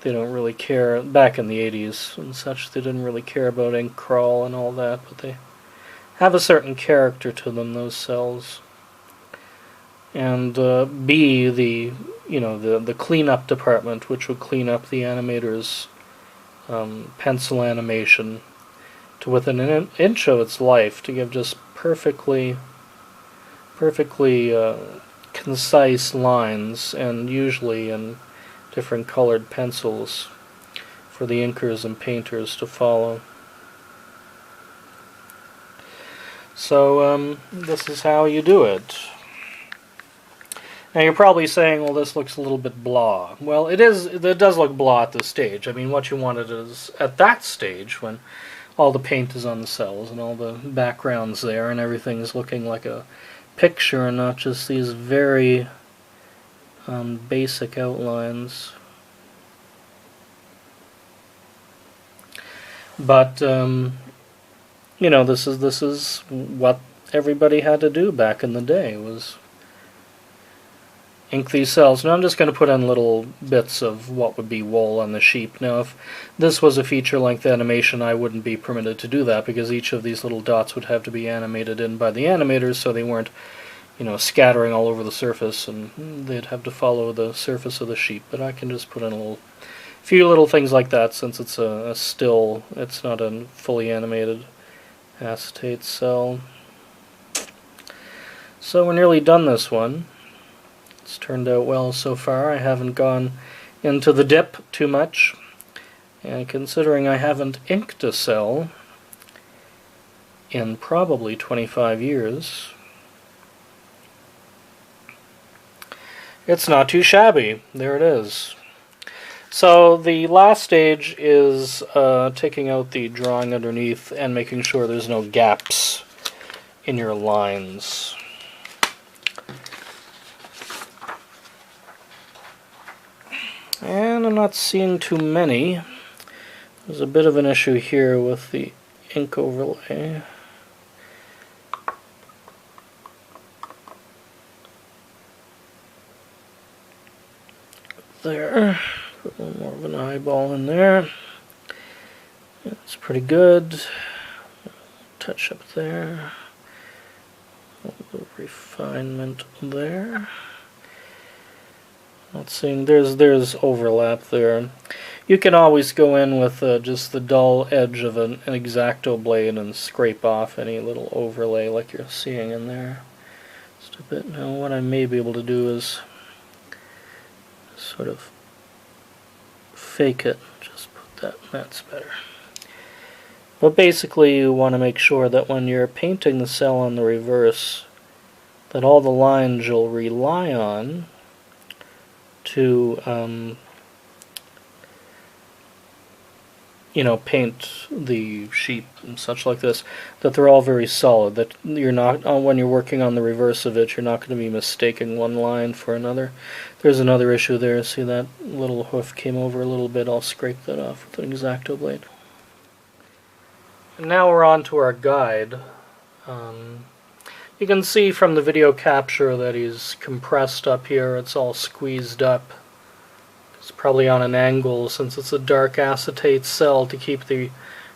they don't really care. Back in the 80s and such, they didn't really care about ink crawl and all that, but they have a certain character to them, those cells. And the cleanup department, which would clean up the animator's pencil animation to within an inch of its life, to give just perfectly concise lines, and usually in different colored pencils for the inkers and painters to follow. So this is how you do it. Now you're probably saying, well, this looks a little bit blah. Well, it does look blah at this stage. I mean, what you wanted is at that stage, when all the paint is on the cells and all the background's there and everything's looking like a picture and not just these very basic outlines. But you know, this is what everybody had to do back in the day, was ink these cells. Now I'm just going to put in little bits of what would be wool on the sheep. Now if this was a feature-length animation, I wouldn't be permitted to do that, because each of these little dots would have to be animated in by the animators, so they weren't, you know, scattering all over the surface, and they'd have to follow the surface of the sheep. But I can just put in a few little things like that, since it's a still, it's not a fully animated acetate cell. So we're nearly done this one. It's turned out well so far. I haven't gone into the dip too much, and considering I haven't inked a cell in probably 25 years, it's not too shabby. There it is. So the last stage is taking out the drawing underneath and making sure there's no gaps in your lines. And I'm not seeing too many. There's a bit of an issue here with the ink overlay. There. Put a little more of an eyeball in there. That's pretty good. Touch up there. A little refinement there. Not seeing, there's overlap there. You can always go in with just the dull edge of an X-Acto blade and scrape off any little overlay like you're seeing in there. Just a bit. Now what I may be able to do is sort of fake it. Just put that, that's better. But basically you want to make sure that when you're painting the cell on the reverse, that all the lines you'll rely on to you know, paint the sheep and such like this, that they're all very solid, that you're not, when you're working on the reverse of it, you're not going to be mistaking one line for another. There's another issue there. See, that little hoof came over a little bit. I'll scrape that off with an X-Acto blade. And now we're on to our guide. You can see from the video capture that he's compressed up here. It's all squeezed up. It's probably on an angle, since it's a dark acetate cell, to keep the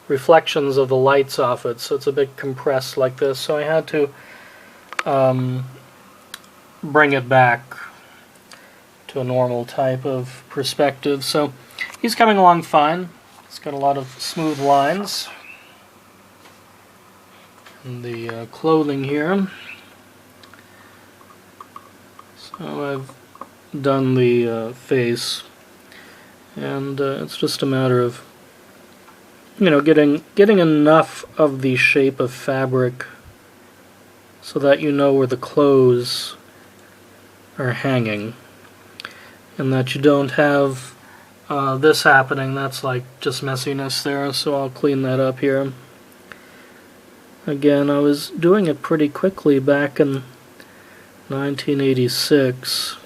reflections of the lights off it, so it's a bit compressed like this. So I had to bring it back to a normal type of perspective. So he's coming along fine. It's got a lot of smooth lines. And the clothing here. So I've done the face, and it's just a matter of, you know, getting enough of the shape of fabric so that you know where the clothes are hanging, and that you don't have this happening. That's like just messiness there, so I'll clean that up here. Again, I was doing it pretty quickly back in 1986.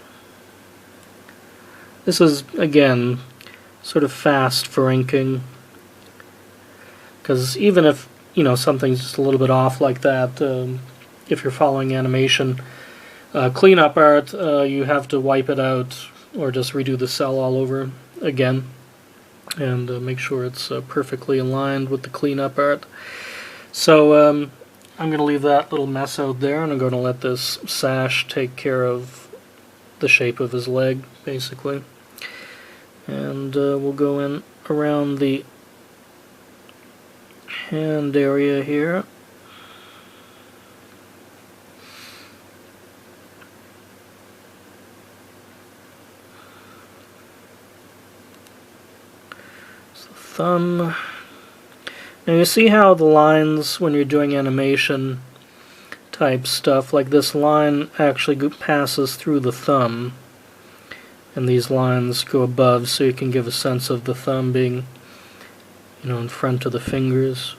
This is, again, sort of fast for inking, because even if, you know, something's just a little bit off like that, if you're following animation, cleanup art, you have to wipe it out or just redo the cell all over again, and make sure it's perfectly aligned with the cleanup art. So I'm going to leave that little mess out there, and I'm going to let this sash take care of the shape of his leg, basically. And we'll go in around the hand area here. It's the thumb. Now you see how the lines, when you're doing animation type stuff, like this line actually passes through the thumb, and these lines go above, so you can give a sense of the thumb being, you know, in front of the fingers.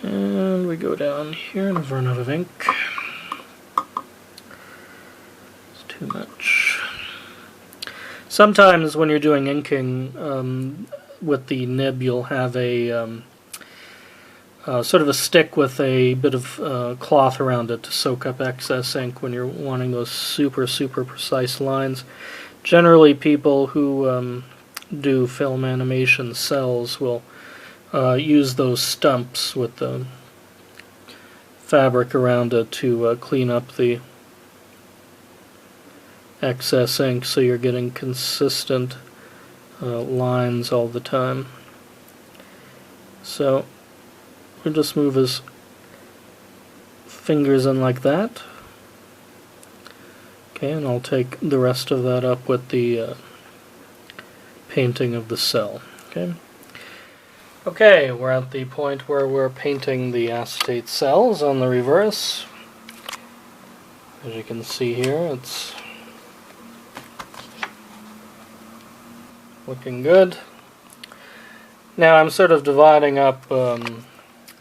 And we go down here, and I've run out of ink. It's too too much. Sometimes when you're doing inking with the nib, you'll have a sort of a stick with a bit of cloth around it to soak up excess ink when you're wanting those super precise lines. Generally, people who do film animation cells will use those stumps with the fabric around it to clean up the excess ink, so you're getting consistent lines all the time. So we'll just move his fingers in like that. Okay, and I'll take the rest of that up with the painting of the cell. Okay, we're at the point where we're painting the acetate cells on the reverse. As you can see here, it's looking good. Now I'm sort of dividing up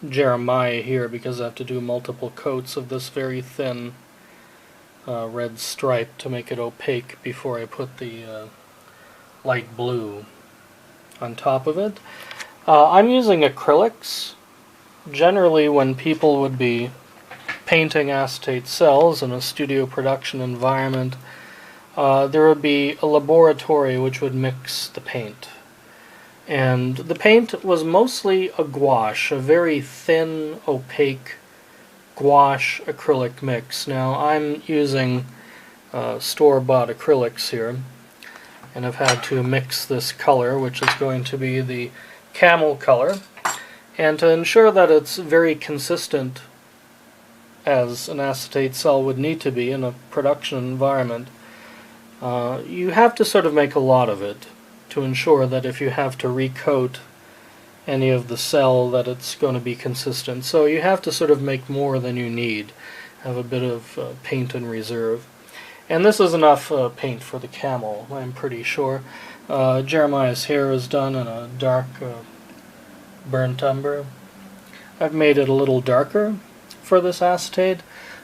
Jeremiah here because I have to do multiple coats of this very thin red stripe to make it opaque before I put the light blue on top of it. I'm using acrylics. Generally, when people would be painting acetate cells in a studio production environment, there would be a laboratory which would mix the paint. And the paint was mostly a gouache, a very thin, opaque gouache acrylic mix. Now I'm using store-bought acrylics here, and I've had to mix this color, which is going to be the camel color, and to ensure that it's very consistent as an acetate cell would need to be in a production environment, you have to sort of make a lot of it to ensure that if you have to recoat any of the cell that it's going to be consistent. So you have to sort of make more than you need, have a bit of paint in reserve. And this is enough paint for the camel, I'm pretty sure. Jeremiah's hair is done in a dark burnt umber. I've made it a little darker for this acetate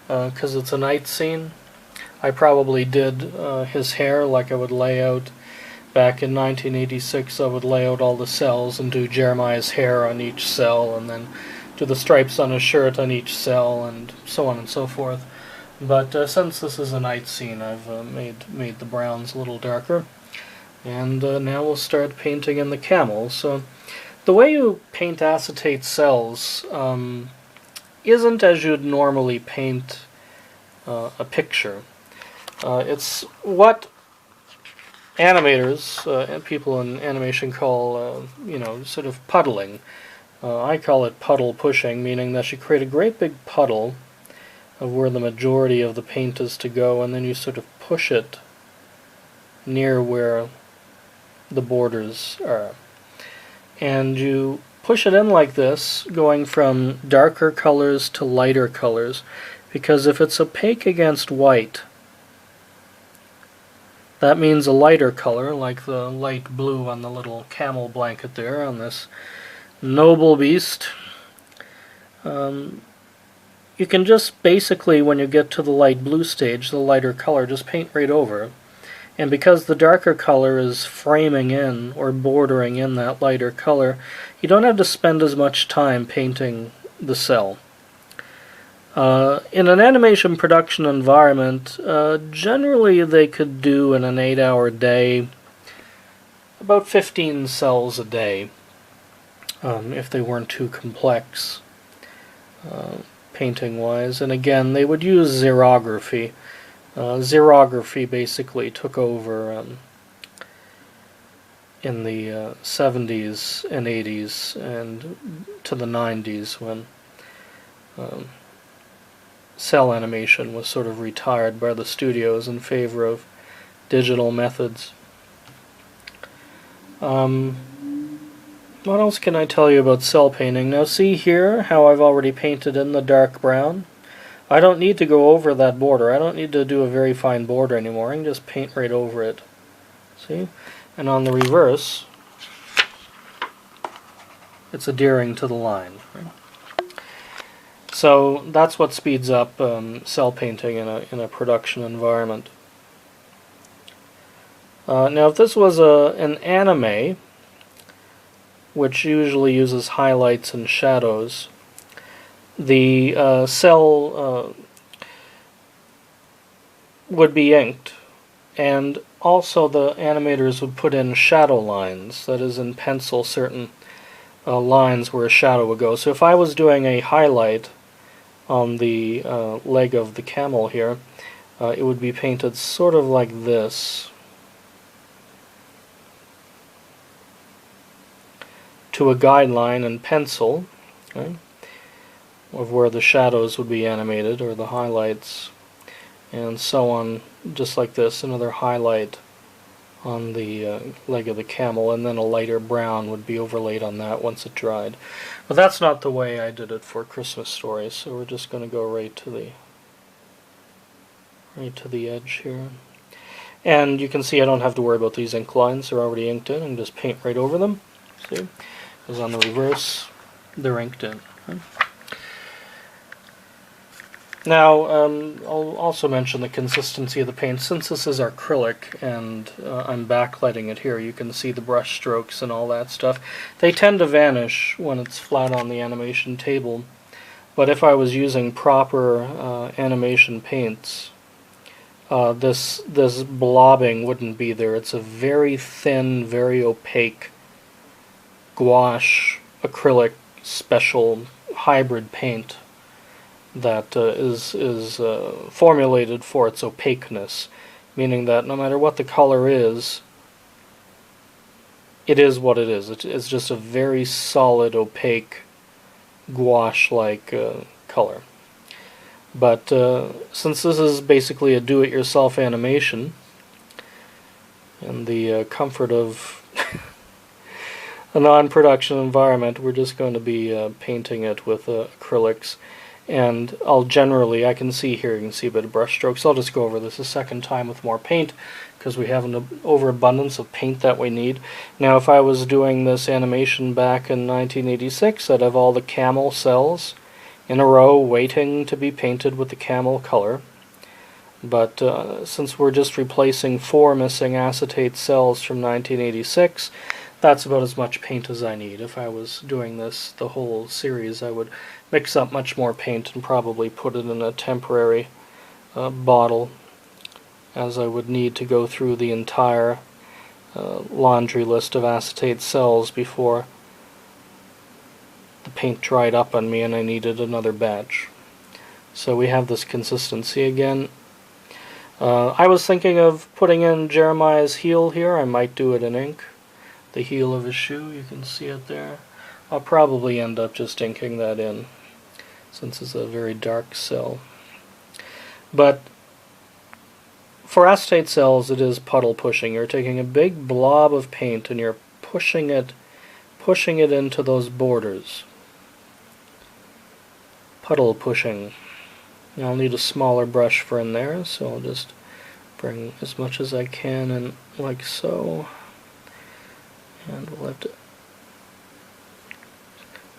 because it's a night scene. I probably did his hair like I would lay out back in 1986. I would lay out all the cells and do Jeremiah's hair on each cell, and then do the stripes on his shirt on each cell, and so on and so forth. But since this is a night scene, I've made the browns a little darker. And now we'll start painting in the camel. So the way you paint acetate cells isn't as you'd normally paint a picture. It's what animators and people in animation call, sort of puddling. I call it puddle pushing, meaning that you create a great big puddle of where the majority of the paint is to go, and then you sort of push it near where the borders are. And you push it in like this, going from darker colors to lighter colors, because if it's opaque against white, that means a lighter color, like the light blue on the little camel blanket there on this noble beast. You can just basically, when you get to the light blue stage, the lighter color, just paint right over. And because the darker color is framing in or bordering in that lighter color, you don't have to spend as much time painting the cell. In an animation production environment, generally they could do in an 8-hour day about 15 cells a day, if they weren't too complex painting-wise. And again, they would use xerography. Xerography basically took over in the 70s and 80s and to the 90s, when cell animation was sort of retired by the studios in favor of digital methods. What else can I tell you about cell painting? Now see here how I've already painted in the dark brown. I don't need to go over that border. I don't need to do a very fine border anymore. I can just paint right over it. See? And on the reverse, it's adhering to the line. Right? So that's what speeds up cell painting in a production environment. Now if this was an anime, which usually uses highlights and shadows, the cell would be inked, and also the animators would put in shadow lines, that is, in pencil, certain lines where a shadow would go. So if I was doing a highlight on the leg of the camel here, it would be painted sort of like this, to a guideline in pencil, okay, of where the shadows would be animated, or the highlights, and so on, just like this, another highlight on the leg of the camel, and then a lighter brown would be overlaid on that once it dried. But that's not the way I did it for Christmas Stories, so we're just going to go right to the edge here. And you can see I don't have to worry about these ink lines, they're already inked in, and just paint right over them. See? Because on the reverse, they're inked in. Okay. Now, I'll also mention the consistency of the paint. Since this is acrylic and I'm backlighting it here, you can see the brush strokes and all that stuff. They tend to vanish when it's flat on the animation table, but if I was using proper animation paints, this blobbing wouldn't be there. It's a very thin, very opaque gouache acrylic special hybrid paint that is formulated for its opaqueness, meaning that no matter what the color is, it is what it is. It's just a very solid, opaque, gouache-like color. But since this is basically a do-it-yourself animation, in the comfort of a non-production environment, we're just going to be painting it with acrylics. And I can see here, you can see a bit of brush strokes. I'll just go over this a second time with more paint, because we have an overabundance of paint that we need. Now, if I was doing this animation back in 1986, I'd have all the camel cells in a row waiting to be painted with the camel color. But since we're just replacing 4 missing acetate cells from 1986, that's about as much paint as I need. If I was doing this the whole series, I would mix up much more paint and probably put it in a temporary bottle, as I would need to go through the entire laundry list of acetate cells before the paint dried up on me and I needed another batch. So we have this consistency again. I was thinking of putting in Jeremiah's heel here. I might do it in ink. The heel of his shoe, you can see it there. I'll probably end up just inking that in, since it's a very dark cell. But for acetate cells, it is puddle pushing. You're taking a big blob of paint and you're pushing it into those borders. Puddle pushing. Now I'll need a smaller brush for in there, so I'll just bring as much as I can in, like so. And we'll have to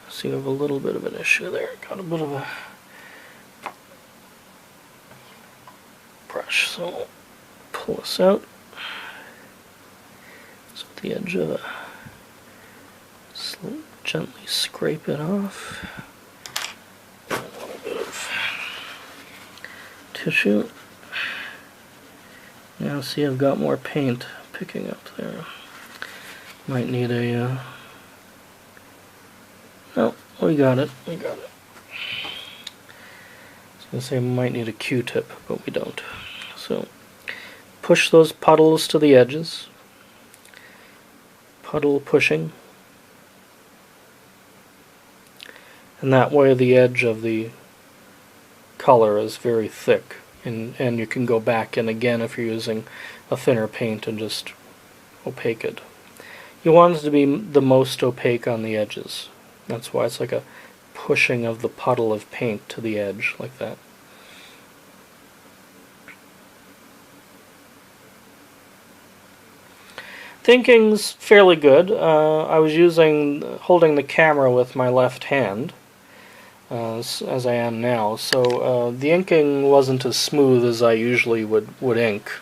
see, we have a little bit of an issue there. Got a bit of a brush, so we'll pull this out. So at the edge of it, gently scrape it off. And a little bit of tissue. Now see, I've got more paint picking up there. Might need a, no, we got it. I was going to say we might need a Q-tip, but we don't. So, push those puddles to the edges. Puddle pushing. And that way the edge of the color is very thick. And you can go back in again if you're using a thinner paint and just opaque it. You want it to be the most opaque on the edges. That's why it's like a pushing of the puddle of paint to the edge, like that. Thinking's fairly good. I was holding the camera with my left hand, as I am now, so the inking wasn't as smooth as I usually would ink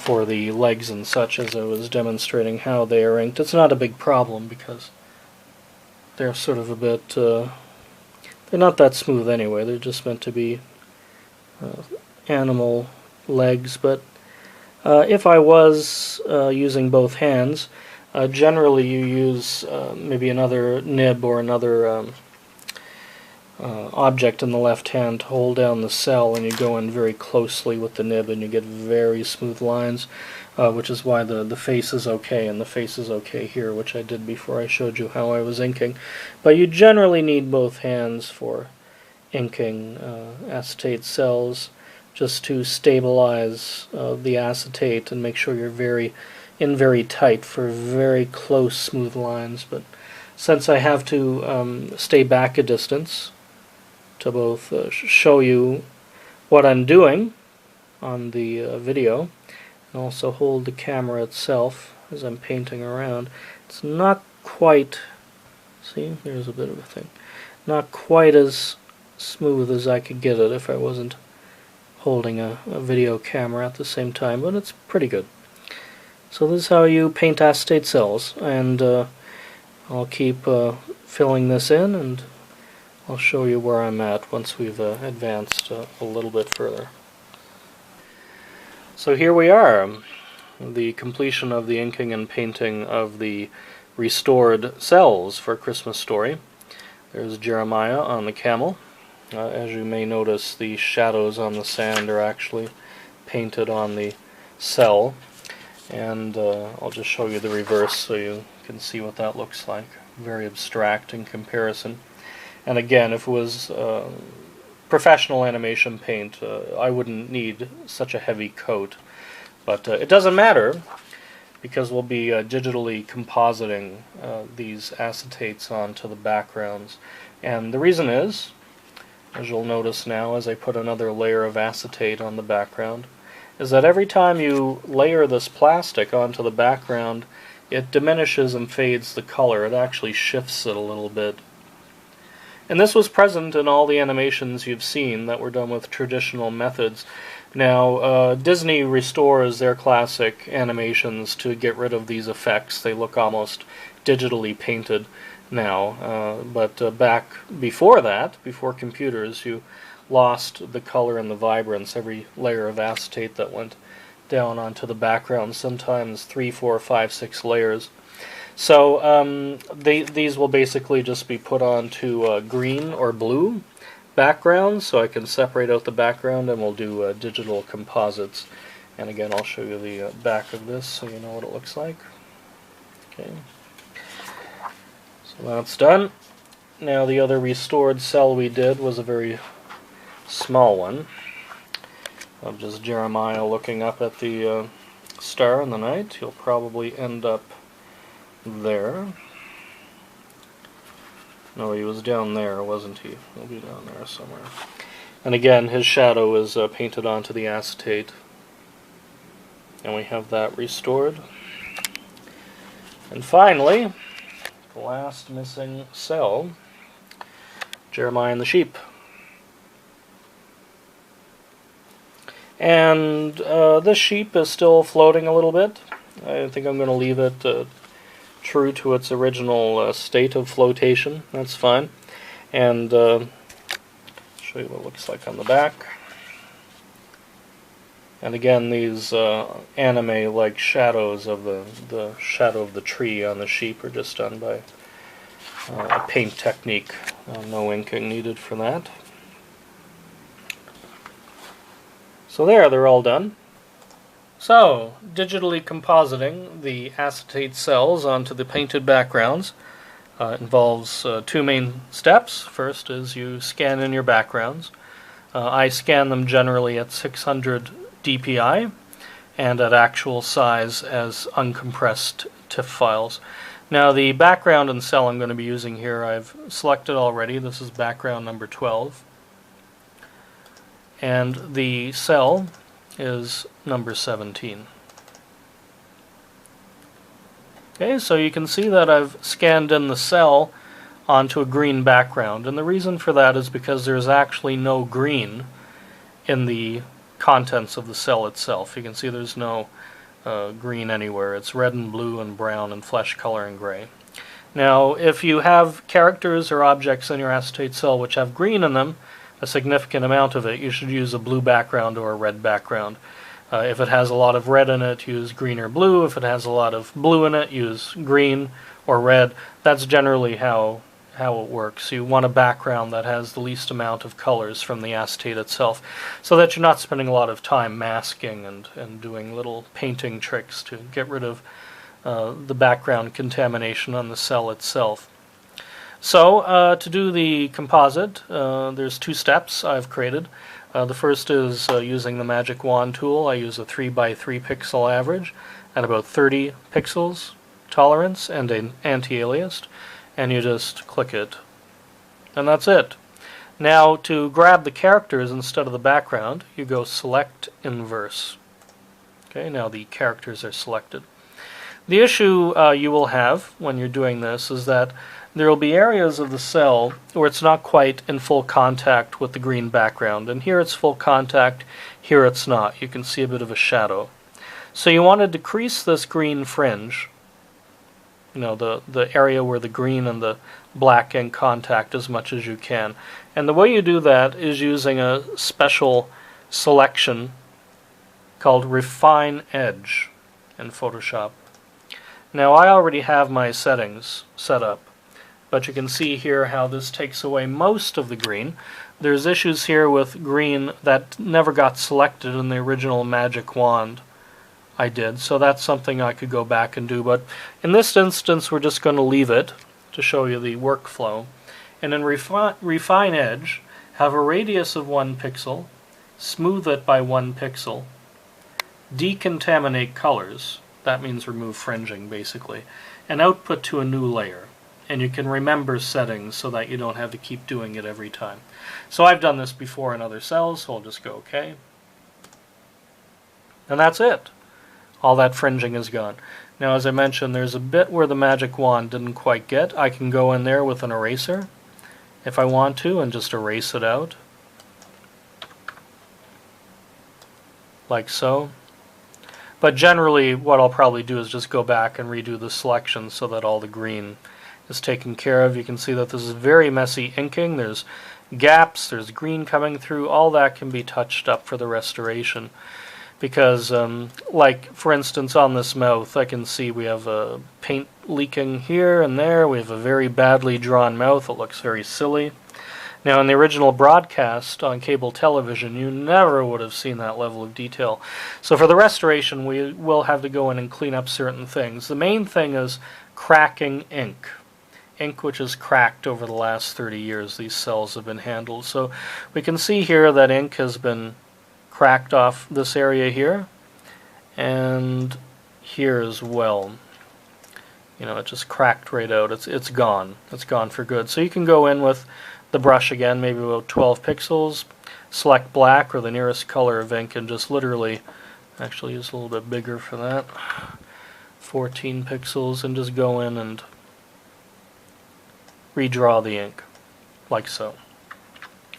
for the legs and such, as I was demonstrating how they are inked. It's not a big problem because they're sort of a bit, they're not that smooth anyway, they're just meant to be animal legs, but if I was using both hands, generally you use maybe another nib or another object in the left hand to hold down the cell, and you go in very closely with the nib and you get very smooth lines, which is why the face is okay, and the face is okay here, which I did before I showed you how I was inking. But you generally need both hands for inking acetate cells, just to stabilize the acetate and make sure you're very tight for very close smooth lines. But since I have to stay back a distance to both show you what I'm doing on the video and also hold the camera itself as I'm painting around, it's not quite, see, there's a bit of a thing, not quite as smooth as I could get it if I wasn't holding a video camera at the same time, but it's pretty good. So this is how you paint acetate cells, and I'll keep filling this in, and I'll show you where I'm at once we've advanced a little bit further. So here we are, the completion of the inking and painting of the restored cells for Christmas Story. There's Jeremiah on the camel. As you may notice, the shadows on the sand are actually painted on the cell, and I'll just show you the reverse so you can see what that looks like. Very abstract in comparison. And again, if it was professional animation paint, I wouldn't need such a heavy coat. But it doesn't matter, because we'll be digitally compositing these acetates onto the backgrounds. And the reason is, as you'll notice now as I put another layer of acetate on the background, is that every time you layer this plastic onto the background, it diminishes and fades the color. It actually shifts it a little bit. And this was present in all the animations you've seen that were done with traditional methods. Now, Disney restores their classic animations to get rid of these effects. They look almost digitally painted now, but back before that, before computers, you lost the color and the vibrance. Every layer of acetate that went down onto the background, sometimes 3, 4, 5, 6 layers. So these will basically just be put onto green or blue backgrounds, so I can separate out the background, and we'll do digital composites. And again, I'll show you the back of this so you know what it looks like. Okay, so that's done. Now the other restored cell we did was a very small one of just Jeremiah looking up at the star in the night. He'll probably end up there. No, he was down there, wasn't he? He'll be down there somewhere. And again, his shadow is painted onto the acetate. And we have that restored. And finally, the last missing cell, Jeremiah and the sheep. And this sheep is still floating a little bit. I think I'm going to leave it true to its original state of flotation. That's fine. And show you what it looks like on the back. And again, these anime-like shadows of the shadow of the tree on the sheep are just done by a paint technique. No inking needed for that. So they're all done. So, digitally compositing the acetate cells onto the painted backgrounds involves two main steps. First is you scan in your backgrounds. I scan them generally at 600 dpi and at actual size as uncompressed TIFF files. Now the background and cell I'm going to be using here I've selected already. This is background number 12. And the cell is number 17. Okay, so you can see that I've scanned in the cell onto a green background, and the reason for that is because there's actually no green in the contents of the cell itself. You can see there's no green anywhere. It's red and blue and brown and flesh color and gray. Now, if you have characters or objects in your acetate cell which have green in them, a significant amount of it, you should use a blue background or a red background. If it has a lot of red in it, use green or blue. If it has a lot of blue in it, use green or red. That's generally how it works. You want a background that has the least amount of colors from the acetate itself, so that you're not spending a lot of time masking and doing little painting tricks to get rid of the background contamination on the cell itself. So to do the composite, there's 2 steps I've created. The first is using the Magic Wand tool. I use a 3x3 pixel average at about 30 pixels tolerance and an anti-alias, and you just click it, and that's it. Now, to grab the characters instead of the background, you go Select Inverse. Okay, now the characters are selected. The issue you will have when you're doing this is that there will be areas of the cell where it's not quite in full contact with the green background, and here it's full contact, here it's not. You can see a bit of a shadow. So you want to decrease this green fringe, you know, the area where the green and the black in contact, as much as you can. And the way you do that is using a special selection called Refine Edge in Photoshop. Now, I already have my settings set up, but you can see here how this takes away most of the green. There's issues here with green that never got selected in the original Magic Wand I did, so that's something I could go back and do. But in this instance, we're just going to leave it to show you the workflow. And in Refine Edge, have a radius of 1 pixel, smooth it by 1 pixel, decontaminate colors, that means remove fringing basically, and output to a new layer. And you can remember settings so that you don't have to keep doing it every time. So I've done this before in other cells, so I'll just go OK. And that's it. All that fringing is gone. Now, as I mentioned, there's a bit where the Magic Wand didn't quite get. I can go in there with an eraser if I want to and just erase it out. Like so. But generally, what I'll probably do is just go back and redo the selection so that all the green is taken care of. You can see that this is very messy inking. There's gaps, there's green coming through. All that can be touched up for the restoration. Because, like, for instance, on this mouth, I can see we have paint leaking here and there. We have a very badly drawn mouth. It looks very silly. Now, in the original broadcast on cable television, you never would have seen that level of detail. So for the restoration, we will have to go in and clean up certain things. The main thing is cracking ink. Ink which is cracked over the last 30 years. These cells have been handled. So we can see here that ink has been cracked off this area here, and here as well. You know, it just cracked right out. It's gone. It's gone for good. So you can go in with the brush again, maybe about 12 pixels, select black or the nearest color of ink, and just literally, actually use a little bit bigger for that, 14 pixels, and just go in and redraw the ink, like so.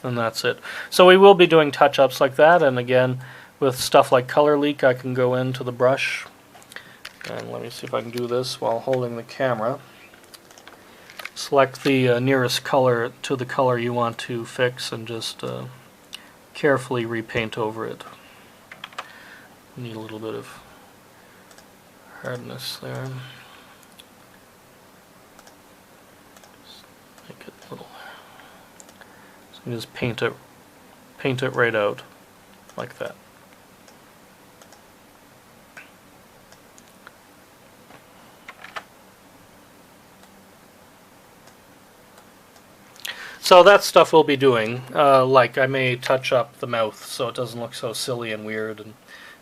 And that's it. So we will be doing touch-ups like that, and again, with stuff like color leak, I can go into the brush, and let me see if I can do this while holding the camera. Select the nearest color to the color you want to fix, and just carefully repaint over it. Need a little bit of hardness there. Just make it a little. So you just paint it right out like that. So that stuff we'll be doing. Like I may touch up the mouth so it doesn't look so silly and weird, and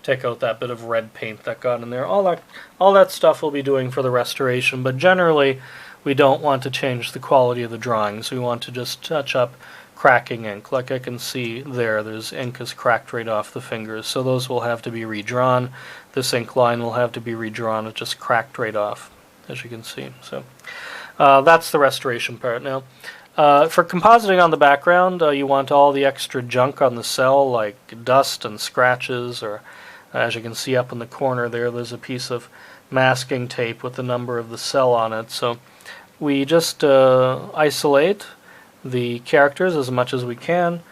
take out that bit of red paint that got in there. All that stuff we'll be doing for the restoration, but generally we don't want to change the quality of the drawings. We want to just touch up cracking ink. Like I can see there's ink is cracked right off the fingers, so those will have to be redrawn. This ink line will have to be redrawn. It just cracked right off, as you can see. So that's the restoration part. Now, for compositing on the background, you want all the extra junk on the cell, like dust and scratches or As you can see up in the corner there's a piece of masking tape with the number of the cell on it. So we just isolate the characters as much as we can.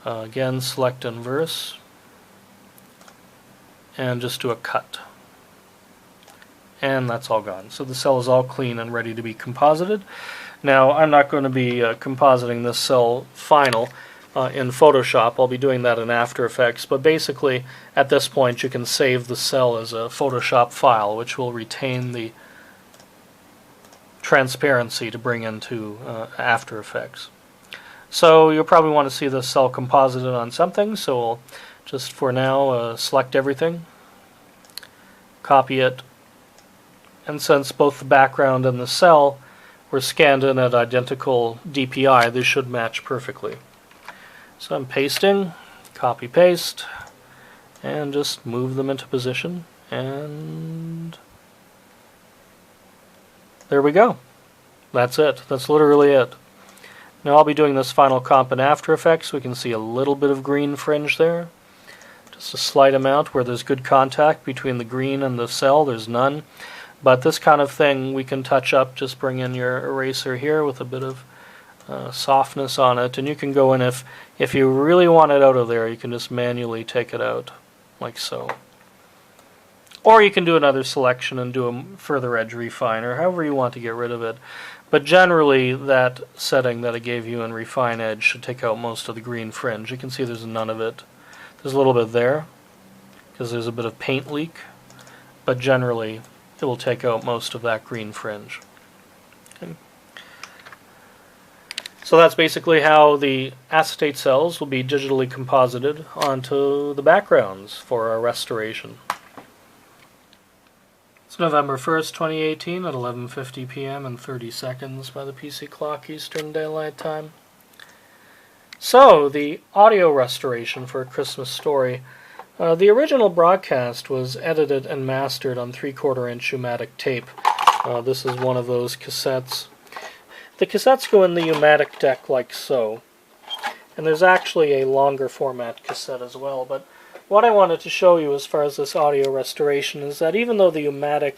Again, select inverse and just do a cut. And that's all gone. So the cell is all clean and ready to be composited. Now, I'm not going to be compositing this cell final in Photoshop. I'll be doing that in After Effects. But basically, at this point, you can save the cell as a Photoshop file, which will retain the transparency to bring into After Effects. So you'll probably want to see this cell composited on something. So we'll just, for now, select everything, copy it, and since both the background and the cell were scanned in at identical DPI, they should match perfectly. So I'm pasting, copy paste, and just move them into position, and there we go. That's it. That's literally it. Now I'll be doing this final comp in After Effects. We can see a little bit of green fringe there. Just a slight amount where there's good contact between the green and the cell. There's none. But this kind of thing we can touch up. Just bring in your eraser here with a bit of softness on it. And you can go in, if you really want it out of there, you can just manually take it out, like so. Or you can do another selection and do a further edge refine, or however you want to get rid of it. But generally, that setting that I gave you in Refine Edge should take out most of the green fringe. You can see there's none of it. There's a little bit there, because there's a bit of paint leak. But generally, it will take out most of that green fringe. Okay. So that's basically how the acetate cells will be digitally composited onto the backgrounds for our restoration. It's November 1st, 2018 at 11:50 p.m. and 30 seconds by the PC clock Eastern Daylight Time. So, the audio restoration for A Christmas Story. The original broadcast was edited and mastered on 3/4-inch U-matic tape. This is one of those cassettes. The cassettes go in the U-matic deck like so. And there's actually a longer format cassette as well. But what I wanted to show you as far as this audio restoration is that even though the U-matic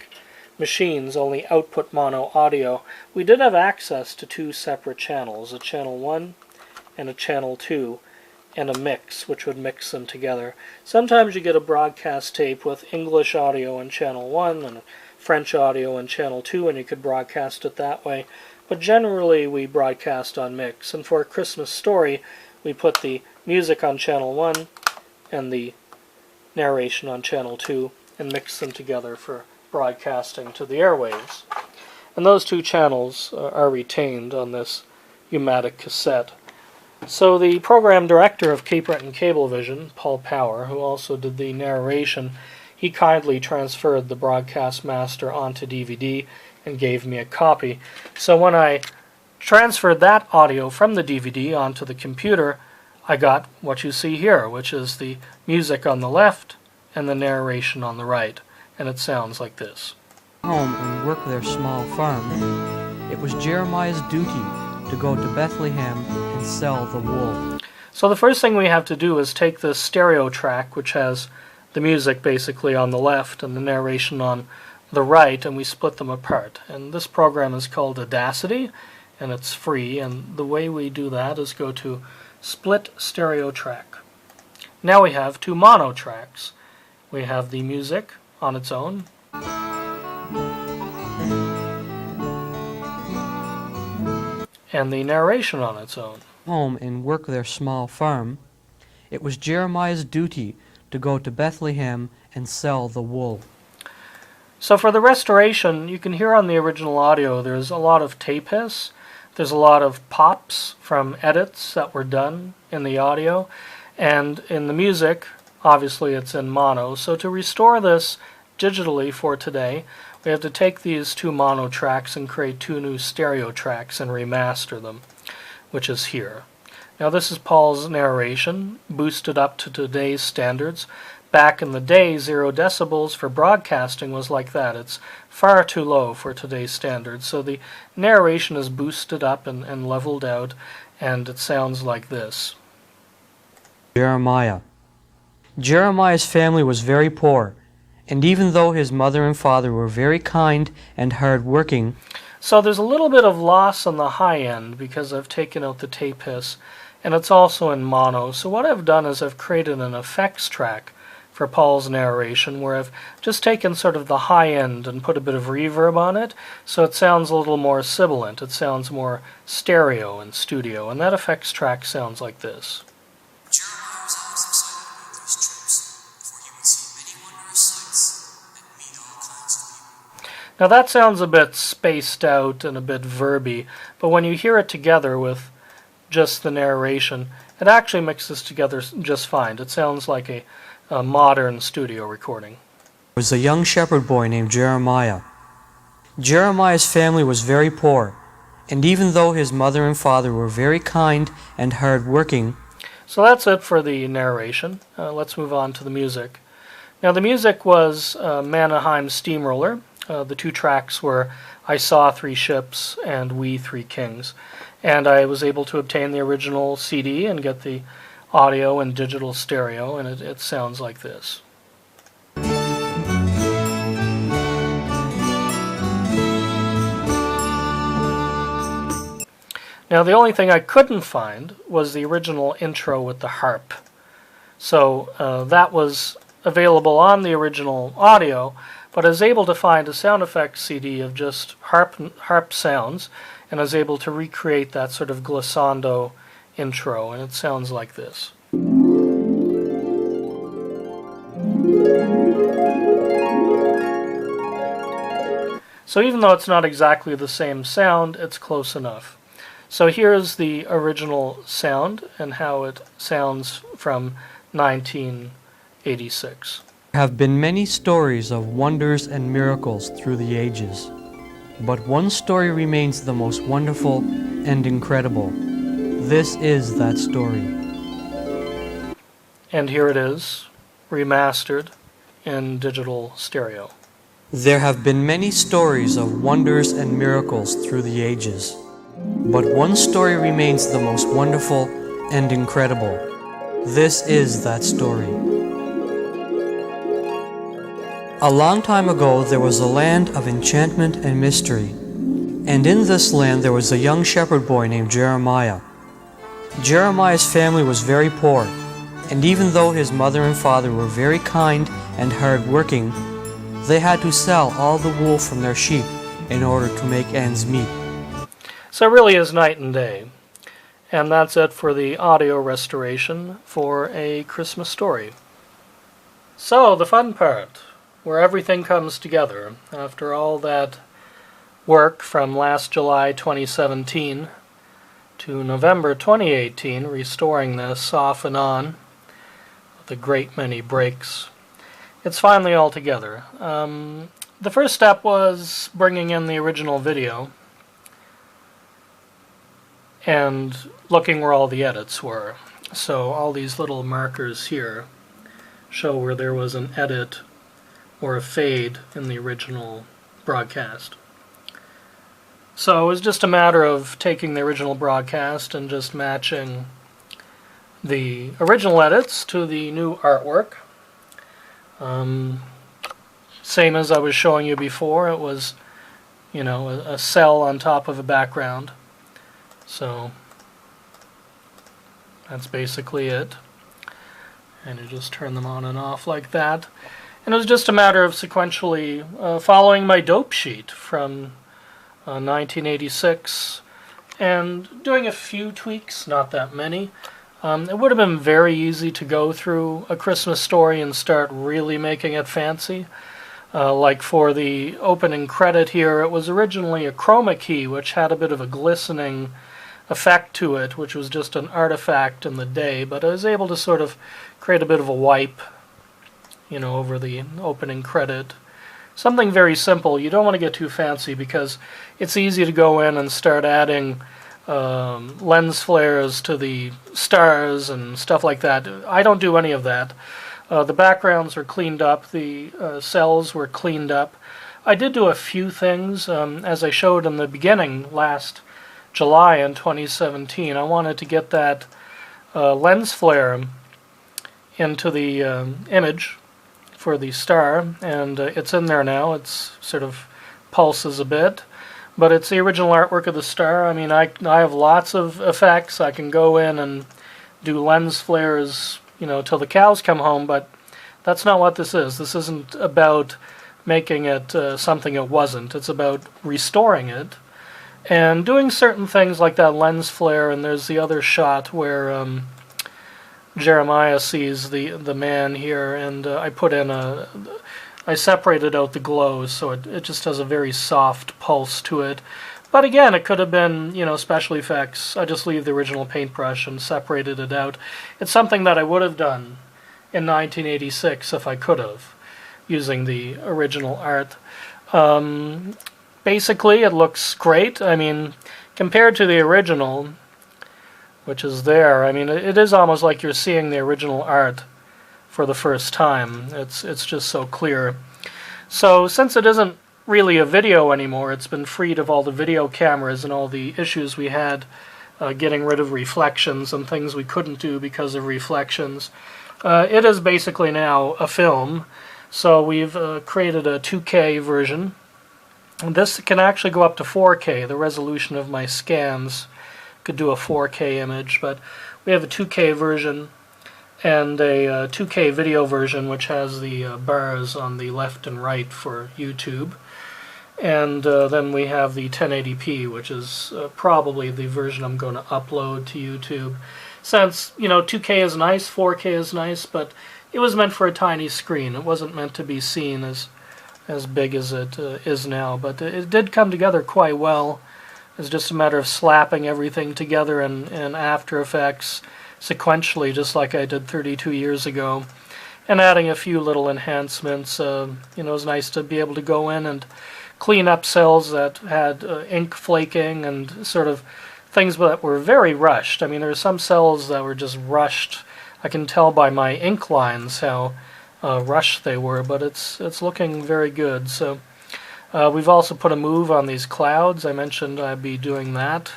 machines only output mono audio, we did have access to two separate channels, a channel 1 and a channel 2. And a mix, which would mix them together. Sometimes you get a broadcast tape with English audio in channel 1 and French audio in channel 2, and you could broadcast it that way. But generally we broadcast on mix. And for A Christmas Story, we put the music on channel 1 and the narration on channel 2 and mix them together for broadcasting to the airwaves. And those two channels are retained on this U-matic cassette. So the program director of Cape Breton Cablevision, Paul Power, who also did the narration, he kindly transferred the broadcast master onto DVD and gave me a copy. So when I transferred that audio from the DVD onto the computer, I got what you see here, which is the music on the left and the narration on the right. And it sounds like this. Home and work their small farm. It was Jeremiah's duty to go to Bethlehem and sell the wool. So the first thing we have to do is take this stereo track, which has the music basically on the left and the narration on the right, and we split them apart. And this program is called Audacity, and it's free. And the way we do that is go to Split Stereo Track. Now we have two mono tracks. We have the music on its own, and the narration on its own. Home and work their small farm. It was Jeremiah's duty to go to Bethlehem and sell the wool. So for the restoration, you can hear on the original audio there's a lot of tape hiss. There's a lot of pops from edits that were done in the audio. And in the music, obviously it's in mono. So to restore this digitally for today, we have to take these two mono tracks and create two new stereo tracks and remaster them, which is here. Now this is Paul's narration, boosted up to today's standards. Back in the day, 0 decibels for broadcasting was like that. It's far too low for today's standards. So the narration is boosted up and leveled out, and it sounds like this. Jeremiah. Jeremiah's family was very poor, and even though his mother and father were very kind and hard-working, so there's a little bit of loss on the high end because I've taken out the tape hiss, and it's also in mono. So what I've done is I've created an effects track for Paul's narration where I've just taken sort of the high end and put a bit of reverb on it, so it sounds a little more sibilant. It sounds more stereo and studio, and that effects track sounds like this. Jeremiah was always excited about these trips, for he would see many wondrous sights and meet all kinds of people. Now that sounds a bit spaced out and a bit verby, but when you hear it together with just the narration, it actually mixes together just fine. It sounds like a modern studio recording. there was a young shepherd boy named Jeremiah. Jeremiah's family was very poor, and even though his mother and father were very kind and hard-working, so that's it for the narration. Let's move on to the music. Now the music was Mannheim Steamroller. The two tracks were I Saw Three Ships and We Three Kings. And I was able to obtain the original CD and get the audio and digital stereo, and it sounds like this. Now the only thing I couldn't find was the original intro with the harp. So that was available on the original audio, but I was able to find a sound effects CD of just harp sounds, and I was able to recreate that sort of glissando intro, and it sounds like this. So even though it's not exactly the same sound, it's close enough. So here's the original sound and how it sounds from 1986. there have been many stories of wonders and miracles through the ages. But one story remains the most wonderful and incredible. This is that story. And here it is, remastered in digital stereo. There have been many stories of wonders and miracles through the ages. But one story remains the most wonderful and incredible. This is that story. A long time ago there was a land of enchantment and mystery, and in this land there was a young shepherd boy named Jeremiah. Jeremiah's family was very poor, and even though his mother and father were very kind and hard-working, they had to sell all the wool from their sheep in order to make ends meet. So it really is night and day. And that's it for the audio restoration for A Christmas Story. So, the fun part, where everything comes together. After all that work from last July 2017 to November 2018, restoring this off and on, with a great many breaks, it's finally all together. The first step was bringing in the original video and looking where all the edits were. So all these little markers here show where there was an edit or a fade in the original broadcast. So it was just a matter of taking the original broadcast and just matching the original edits to the new artwork. Same as I was showing you before, it was, you know, a cell on top of a background. So that's basically it. And you just turn them on and off like that. And it was just a matter of sequentially following my dope sheet from 1986 and doing a few tweaks, not that many. It would have been very easy to go through A Christmas Story and start really making it fancy. Like for the opening credit here, it was originally a chroma key which had a bit of a glistening effect to it, which was just an artifact in the day, but I was able to sort of create a bit of a wipe, you know, over the opening credit. Something very simple. You don't want to get too fancy because it's easy to go in and start adding lens flares to the stars and stuff like that. I don't do any of that. The backgrounds were cleaned up, the cells were cleaned up. I did do a few things, as I showed in the beginning last July in 2017. I wanted to get that lens flare into the image for the star, and it's in there now. It's sort of pulses a bit, but it's the original artwork of the star. I mean, I have lots of effects. I can go in and do lens flares, you know, till the cows come home, but that's not what this is. This isn't about making it something it wasn't. It's about restoring it and doing certain things like that lens flare. And there's the other shot where Jeremiah sees the man here, and I separated out the glow, so it just has a very soft pulse to it. But again, it could have been, you know, special effects. I just leave the original paintbrush and separated it out. It's something that I would have done in 1986 if I could have, using the original art. Basically, it looks great. I mean, compared to the original, which is there, I mean, it is almost like you're seeing the original art for the first time. It's just so clear. So since it isn't really a video anymore, it's been freed of all the video cameras and all the issues we had getting rid of reflections and things we couldn't do because of reflections. It is basically now a film. So we've created a 2K version. And this can actually go up to 4K. The resolution of my scans could do a 4K image, but we have a 2K version and a 2K video version, which has the bars on the left and right for YouTube. And then we have the 1080p, which is probably the version I'm going to upload to YouTube. Since, you know, 2K is nice, 4K is nice, but it was meant for a tiny screen. It wasn't meant to be seen as big as it is now. But it did come together quite well. It's just a matter of slapping everything together in After Effects sequentially, just like I did 32 years ago, and adding a few little enhancements. You know, it was nice to be able to go in and clean up cells that had ink flaking and sort of things that were very rushed. I mean, there are some cells that were just rushed. I can tell by my ink lines how rushed they were, but it's looking very good. So we've also put a move on these clouds. I mentioned I'd be doing that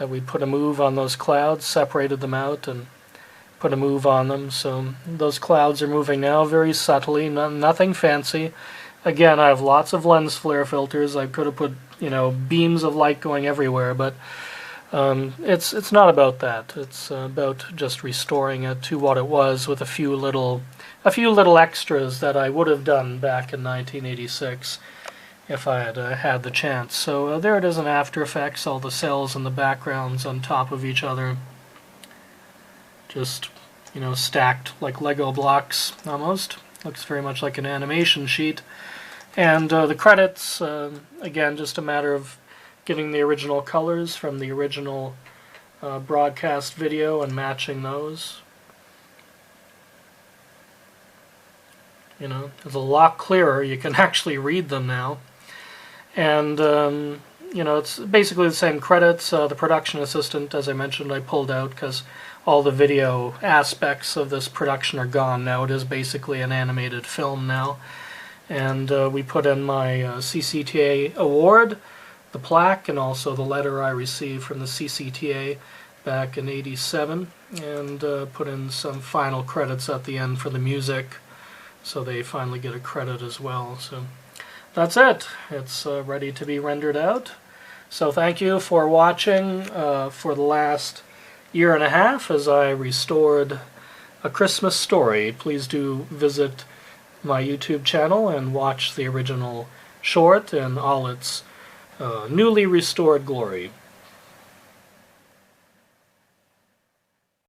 we put a move on those clouds, separated them out, and put a move on them. So those clouds are moving now very subtly, nothing fancy. Again, I have lots of lens flare filters. I could have put, you know, beams of light going everywhere, but it's not about that. It's about just restoring it to what it was with a few little extras that I would have done back in 1986 if I had had the chance. So there it is in After Effects, all the cells and the backgrounds on top of each other, just, you know, stacked like Lego blocks almost. Looks very much like an animation sheet. And the credits, again, just a matter of getting the original colors from the original broadcast video and matching those. You know, it's a lot clearer. You can actually read them now. And, you know, it's basically the same credits. The production assistant, as I mentioned, I pulled out because all the video aspects of this production are gone now. It is basically an animated film now. And we put in my CCTA award, the plaque, and also the letter I received from the CCTA back in '87, and put in some final credits at the end for the music, so they finally get a credit as well. So that's it. It's ready to be rendered out. So thank you for watching for the last year and a half as I restored A Christmas Story. Please do visit my YouTube channel and watch the original short in all its newly restored glory.